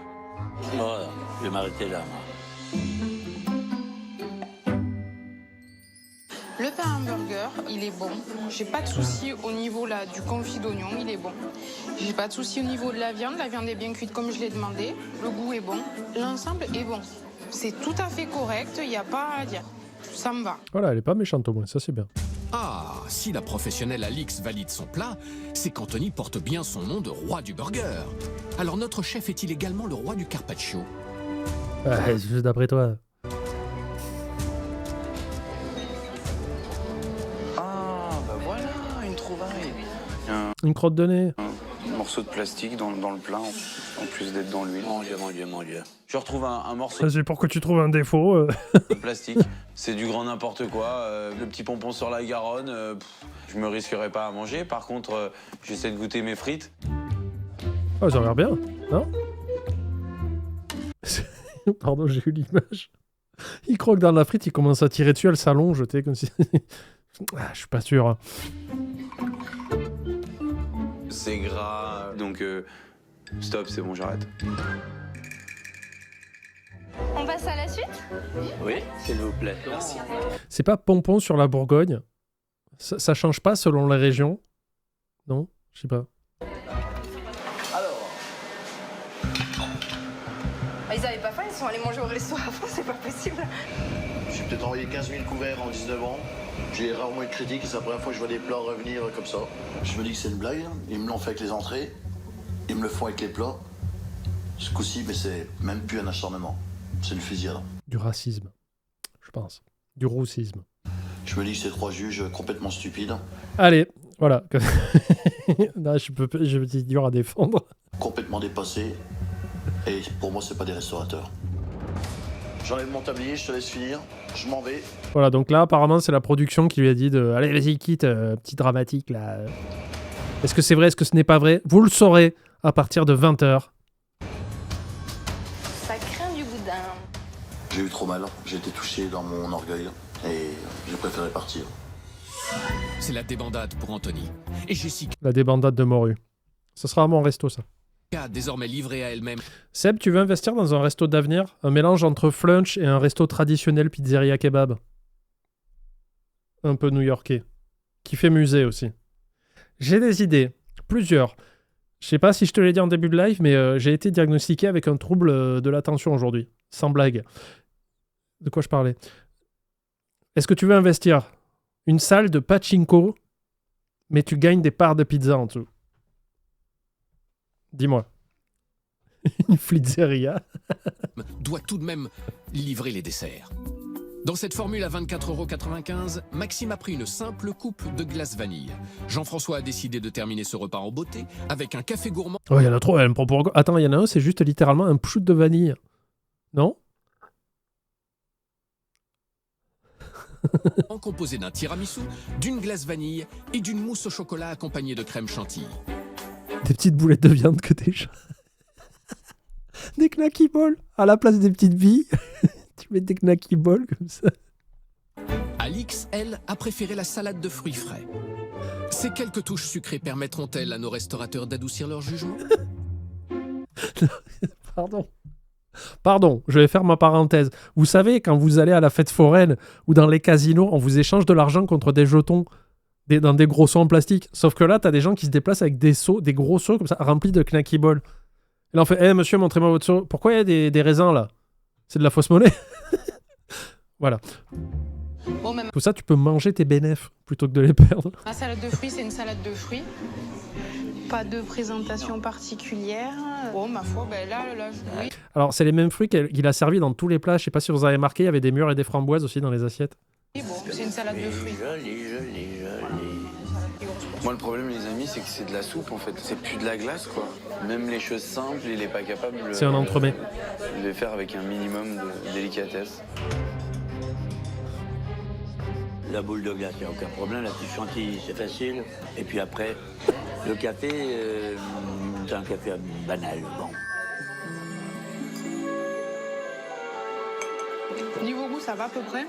voilà, je vais m'arrêter là, moi. Le pain hamburger, il est bon. J'ai pas de souci au niveau là du confit d'oignon, il est bon. J'ai pas de souci au niveau de la viande est bien cuite comme je l'ai demandé. Le goût est bon. L'ensemble est bon. C'est tout à fait correct, il n'y a pas à dire. Ça me va. Voilà, elle est pas méchante au moins, ça c'est bien. Ah, si la professionnelle Alix valide son plat, c'est qu'Anthony porte bien son nom de roi du burger. Alors notre chef est-il également le roi du carpaccio? Ouais, juste d'après toi. Ah, bah voilà, une trouvaille. Une crotte de nez. Un morceau de plastique dans le plat, en plus d'être dans l'huile. Mon Dieu. Je retrouve un morceau C'est pour que tu trouves un défaut. de plastique. C'est du grand n'importe quoi. Le petit pompon sur la Garonne, je me risquerais pas à manger. Par contre, j'essaie de goûter mes frites. Oh, ça a l'air bien, non? Pardon, j'ai eu l'image. Il croque dans la frite, il commence à tirer dessus, elle s'allonge, tu sais, comme si... Ah, je suis pas sûr. Hein. C'est gras, donc stop, c'est bon, j'arrête. On passe à la suite? Oui, s'il vous plaît. Merci. C'est pas pompon sur la Bourgogne? Ça change pas selon la région? Non? Je sais pas. Alors, resto à fond, c'est pas possible. J'ai peut-être envoyé 15 000 couverts en 19 ans. J'ai rarement eu de critiques et c'est la première fois que je vois des plats revenir comme ça. Je me dis que c'est une blague. Ils me l'ont fait avec les entrées. Ils me le font avec les plats. Ce coup-ci, mais c'est même plus un acharnement. C'est une fusillade. Du racisme, je pense. Du roussisme. Je me dis que c'est 3 juges complètement stupides. Allez, voilà. Là, je me dis dur à défendre. Complètement dépassés. Et pour moi, c'est pas des restaurateurs. J'enlève mon tablier, je te laisse finir. Je m'en vais. Voilà, donc là, apparemment, c'est la production qui lui a dit de... Allez, vas-y, quitte, petit dramatique, là. Est-ce que c'est vrai, est-ce que ce n'est pas vrai? Vous le saurez à partir de 20h. Ça craint du boudin. J'ai eu trop mal. J'ai été touché dans mon orgueil. Et j'ai préféré partir. C'est la débandade pour Anthony. Et Jessica, La débandade de morue. Ce sera à mon resto, ça. désormais livrée à elle-même, Seb, tu veux investir dans un resto d'avenir? Un mélange entre flunch et un resto traditionnel pizzeria kebab. Un peu new-yorkais. Qui fait musée aussi. J'ai des idées. Plusieurs. Je sais pas si je te l'ai dit en début de live, mais j'ai été diagnostiqué avec un trouble de l'attention aujourd'hui. Sans blague. De quoi je parlais? Est-ce que tu veux investir une salle de pachinko, mais tu gagnes des parts de pizza en dessous? Dis-moi. Une flizzeria. doit tout de même livrer les desserts. Dans cette formule à 24,95 €, Maxime a pris une simple coupe de glace vanille. Jean-François a décidé de terminer ce repas en beauté avec un café gourmand Oh, il y en a trop. Elle me prend pour... Attends, il y en a un, c'est juste littéralement un pchout de vanille. Non? composé d'un tiramisu, d'une glace vanille et d'une mousse au chocolat accompagnée de crème chantilly. Des petites boulettes de viande que t'es... Des knacky balls. À la place des petites billes, tu mets des knacky balls comme ça. Alix, elle, a préféré la salade de fruits frais. Ces quelques touches sucrées permettront-elles à nos restaurateurs d'adoucir leur jugement? Pardon, je vais faire ma parenthèse. Vous savez, quand vous allez à la fête foraine ou dans les casinos, on vous échange de l'argent contre des jetons dans des gros seaux en plastique. Sauf que là, t'as des gens qui se déplacent avec des seaux, des gros seaux comme ça, remplis de knacky balls. Et là, on fait, hé monsieur, montrez-moi votre seau. Pourquoi il y a des raisins là? C'est de la fausse monnaie. Voilà. Bon, même Tout ça, tu peux manger tes bénéfices plutôt que de les perdre. la salade de fruits, c'est une salade de fruits. Pas de présentation particulière. Bon, ma foi, ben là, oui. Alors, c'est les mêmes fruits qu'il a servi dans tous les plats. Je sais pas si vous avez marqué, il y avait des mûres et des framboises aussi dans les assiettes. Bon, c'est une salade de fruits. Joli. Moi, le problème, les amis, c'est que c'est de la soupe, en fait. C'est plus de la glace, quoi. Même les choses simples, il est pas capable C'est un entremets. de les faire avec un minimum de délicatesse. La boule de glace, il n'y a aucun problème. La petite chantilly, c'est facile. Et puis après, le café, c'est un café banal. Bon. Niveau goût, ça va à peu près.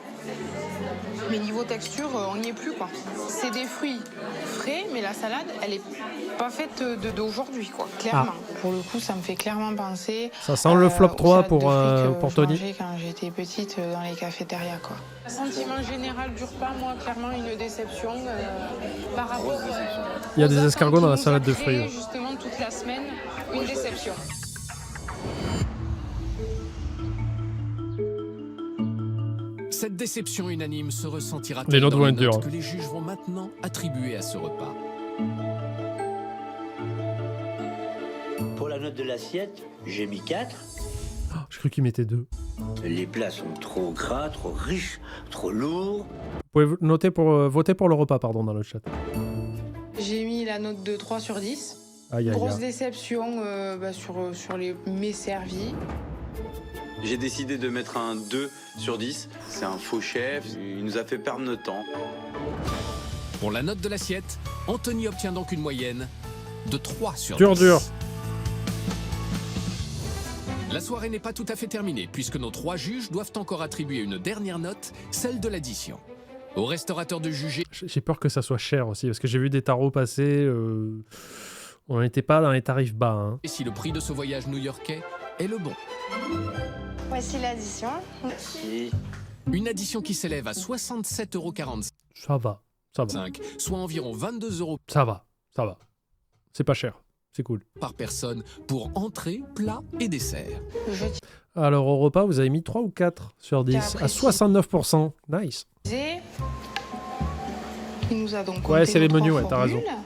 Mais niveau texture, on n'y est plus, quoi. C'est des fruits frais, mais la salade, elle est pas faite d'aujourd'hui, quoi. Clairement. Pour le coup, ça me fait clairement penser... Ça sent le flop aux 3 salades pour de fruits que je Tony. mangeais quand j'étais petite dans les cafétérias, quoi. Le sentiment général du repas, moi, clairement, une déception par rapport Il y a des aux escargots dans la attentes salade qu'il de nous a fruits. créées, justement, toute la semaine, une déception. Cette déception unanime se ressentira Les notes dans vont les être dures. notes que les juges vont maintenant attribuer à ce repas. Pour la note de l'assiette, j'ai mis 4. Oh, j'ai cru qu'il mettait 2. Les plats sont trop gras, trop riches, trop lourds. Vous pouvez noter voter pour le repas, pardon, dans le chat. J'ai mis la note de 3 sur 10. Aïe, aïe, Grosse aïe. déception sur les mets servis. J'ai décidé de mettre un 2 sur 10. C'est un faux chef, il nous a fait perdre notre temps. Pour la note de l'assiette, Anthony obtient donc une moyenne de 3 sur 10. Dur. La soirée n'est pas tout à fait terminée, puisque nos 3 juges doivent encore attribuer une dernière note, celle de l'addition. Au restaurateur de juger J'ai peur que ça soit cher aussi, parce que j'ai vu des tarots passer. On n'était pas dans les tarifs bas. Hein. si le prix de ce voyage new-yorkais est le bon. Voici l'addition. Merci. Une addition qui s'élève à 67,45 Ça va. €, soit environ 22 € Ça va. C'est pas cher. C'est cool. par personne pour entrée, plat et dessert. Alors, au repas, vous avez mis 3 ou 4 sur 10 à 69%. Nice. Il nous a donc Ouais, compté c'est les nos menus, 3 ouais, t'as raison. formules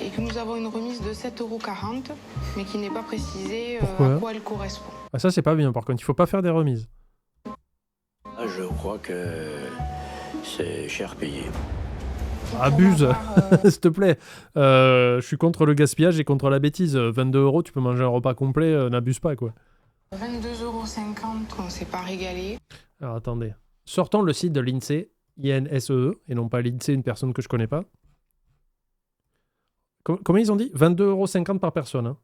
et que nous avons une remise de 7,40 €, mais qui n'est pas précisé Pourquoi à quoi elle correspond. Ah, ça, c'est pas bien, par contre. Il faut pas faire des remises. Ah, je crois que c'est cher payé. Abuse, Pour ma part, s'il te plaît. Je suis contre le gaspillage et contre la bêtise. 22 €, tu peux manger un repas complet, n'abuse pas, quoi. 22,50 €, on s'est pas régalé. Alors, attendez. Sortons le site de l'INSEE, INSEE, et non pas l'INSEE, une personne que je connais pas. Comment ils ont dit 22,50 € par personne. Hein.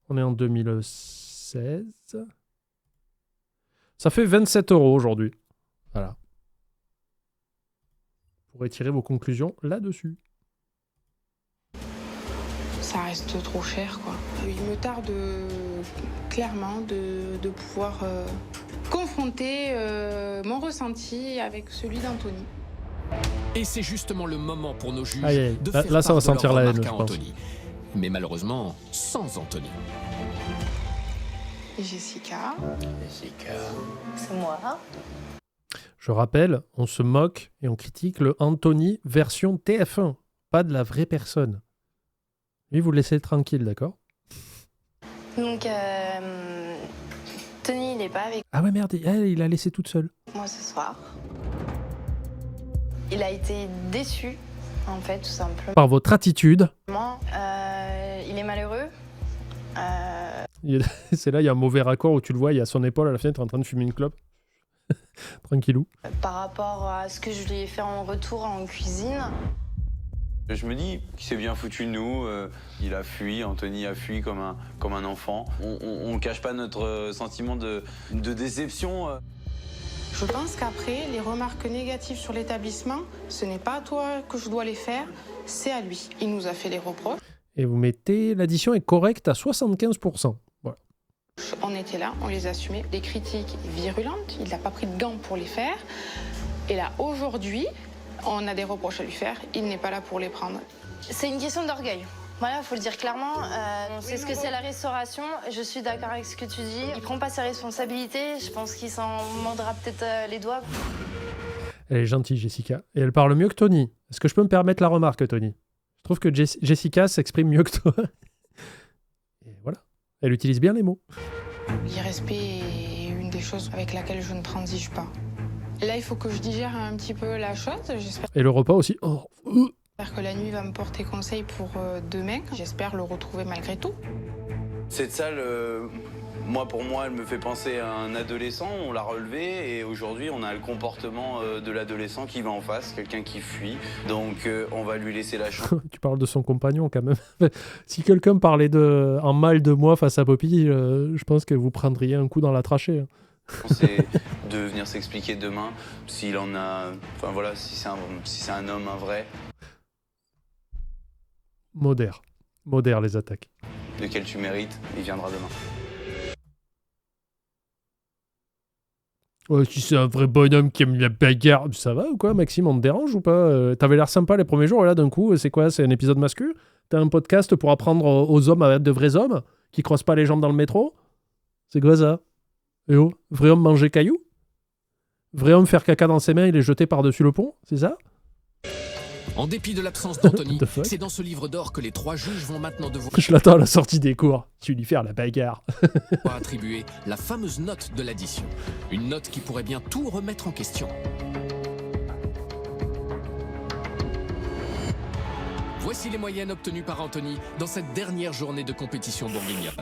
On est en 2016. Ça fait 27 € aujourd'hui. Voilà. Vous pourrez tirer vos conclusions là-dessus. Ça reste trop cher, quoi. Il me tarde clairement de pouvoir confronter mon ressenti avec celui d'Anthony. Et c'est justement le moment pour nos juges Aïe, aïe. de Là, faire là, ça va part de leurs sentir la haine, remarques je à pense. Anthony. Mais malheureusement, sans Anthony. Et Jessica. Jessica. C'est moi. Je rappelle, on se moque et on critique le Anthony version TF1, pas de la vraie personne. Lui, vous le laissez tranquille, d'accord? Donc, Tony, il n'est pas avec Ah ouais, merde, il a laissé toute seule. moi ce soir. Il a été déçu, en fait, tout simplement. Par votre attitude. Il est malheureux. C'est là, il y a un mauvais raccord où tu le vois, il y a son épaule à la fenêtre en train de fumer une clope. Tranquillou. Par rapport à ce que je lui ai fait en retour en cuisine. Je me dis qu'il s'est bien foutu de nous, il a fui, Anthony a fui comme un enfant. On ne cache pas notre sentiment de déception. Je pense qu'après, les remarques négatives sur l'établissement, ce n'est pas à toi que je dois les faire, c'est à lui. Il nous a fait les reproches. Et vous mettez, l'addition est correcte à 75%. Voilà. On était là, on les assumait. Les critiques virulentes, il n'a pas pris de gants pour les faire. Et là, aujourd'hui, on a des reproches à lui faire, il n'est pas là pour les prendre. C'est une question d'orgueil. Voilà, faut le dire clairement. On sait ce que c'est la restauration. Je suis d'accord avec ce que tu dis. Il prend pas ses responsabilités. Je pense qu'il s'en mordra peut-être les doigts. Elle est gentille, Jessica. Et elle parle mieux que Tony. Est-ce que je peux me permettre la remarque, Tony? Je trouve que Jessica s'exprime mieux que toi. Et voilà. Elle utilise bien les mots. L'irrespect est une des choses avec laquelle je ne transige pas. Là, il faut que je digère un petit peu la chose. J'espère Et le repas aussi. Oh. que la nuit va me porter conseil pour demain. J'espère le retrouver malgré tout. Cette salle, pour moi, elle me fait penser à un adolescent. On l'a relevé et aujourd'hui, on a le comportement de l'adolescent qui va en face, quelqu'un qui fuit. Donc, on va lui laisser la chance. Tu parles de son compagnon quand même. Si quelqu'un parlait en mal de moi face à Poppy, je pense que vous prendriez un coup dans la trachée. Hein. C'est de venir s'expliquer demain s'il en a. Enfin voilà, si c'est un homme, un vrai. Modère les attaques. Lequel tu mérites, il viendra demain. Ouais, si c'est un vrai bonhomme qui aime la bagarre, ça va ou quoi, Maxime, on te dérange ou pas? T'avais l'air sympa les premiers jours et là d'un coup, c'est quoi? C'est un épisode masculin? T'as un podcast pour apprendre aux hommes à être de vrais hommes qui croisent pas les jambes dans le métro? C'est quoi ça? Et oh, vrai homme manger caillou? Vrai homme faire caca dans ses mains et les jeter par-dessus le pont? C'est ça? En dépit de l'absence d'Anthony, What the fuck? c'est dans ce livre d'or que les 3 juges vont maintenant devoir Je l'attends à la sortie des cours. Tu lui faire la bagarre. attribuer la fameuse note de l'addition. Une note qui pourrait bien tout remettre en question. Voici les moyennes obtenues par Anthony dans cette dernière journée de compétition bourguignonne.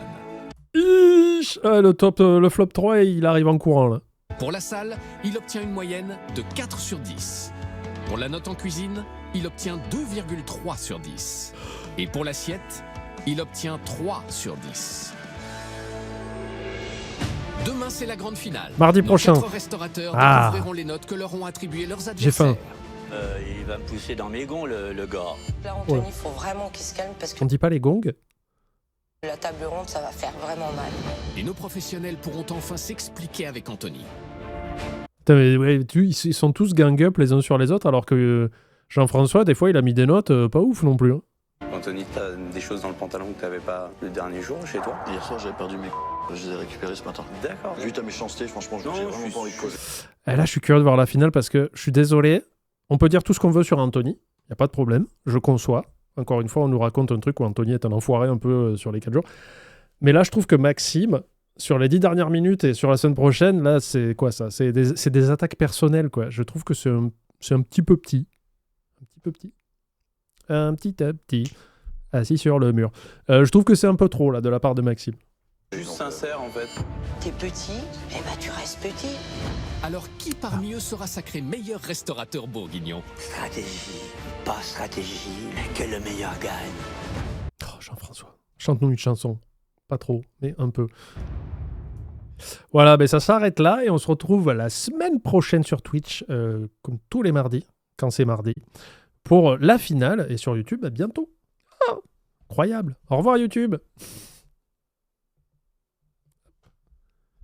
Ah, le flop 3, il arrive en courant là. Pour la salle, il obtient une moyenne de 4 sur 10. Pour la note en cuisine, il obtient 2,3 sur 10. Et pour l'assiette, il obtient 3 sur 10. Demain, c'est la grande finale. Mardi Nos prochain. 4 restaurateurs Ah. découvriront les notes que leur ont attribuées leurs J'ai faim. adversaires. Il va me pousser dans mes gonds, le gars. Là, Anthony, il faut vraiment qu'il se calme parce que On dit pas les gongs? la table ronde, ça va faire vraiment mal. Et nos professionnels pourront enfin s'expliquer avec Anthony. Putain, mais ouais, ils sont tous gang up les uns sur les autres alors que Jean-François, des fois, il a mis des notes pas ouf non plus. Hein. Anthony, t'as des choses dans le pantalon que t'avais pas le dernier jour chez toi? Hier soir, j'avais perdu mes je les ai récupérés ce matin. D'accord. Vu ta méchanceté, franchement, j'ai vraiment pas envie de causer. Et là, je suis curieux de voir la finale parce que je suis désolé. On peut dire tout ce qu'on veut sur Anthony. Il n'y a pas de problème. Je conçois. Encore une fois, on nous raconte un truc où Anthony est un enfoiré un peu sur les 4 jours. Mais là, je trouve que Maxime, sur les 10 dernières minutes et sur la semaine prochaine, là, c'est quoi ça? C'est des attaques personnelles, quoi. Je trouve que c'est un petit peu petit. Un petit peu petit. Un petit à petit. Assis sur le mur. Je trouve que c'est un peu trop, là, de la part de Maxime. Juste sincère, en fait. T'es petit, eh ben tu restes petit. Alors, qui parmi eux sera sacré meilleur restaurateur bourguignon? Stratégie, pas stratégie, que le meilleur gagne. Oh, Jean-François, chante-nous une chanson. Pas trop, mais un peu. Voilà, ben ça s'arrête là et on se retrouve la semaine prochaine sur Twitch, comme tous les mardis, quand c'est mardi, pour la finale et sur YouTube, à bientôt. Ah, incroyable. Au revoir YouTube.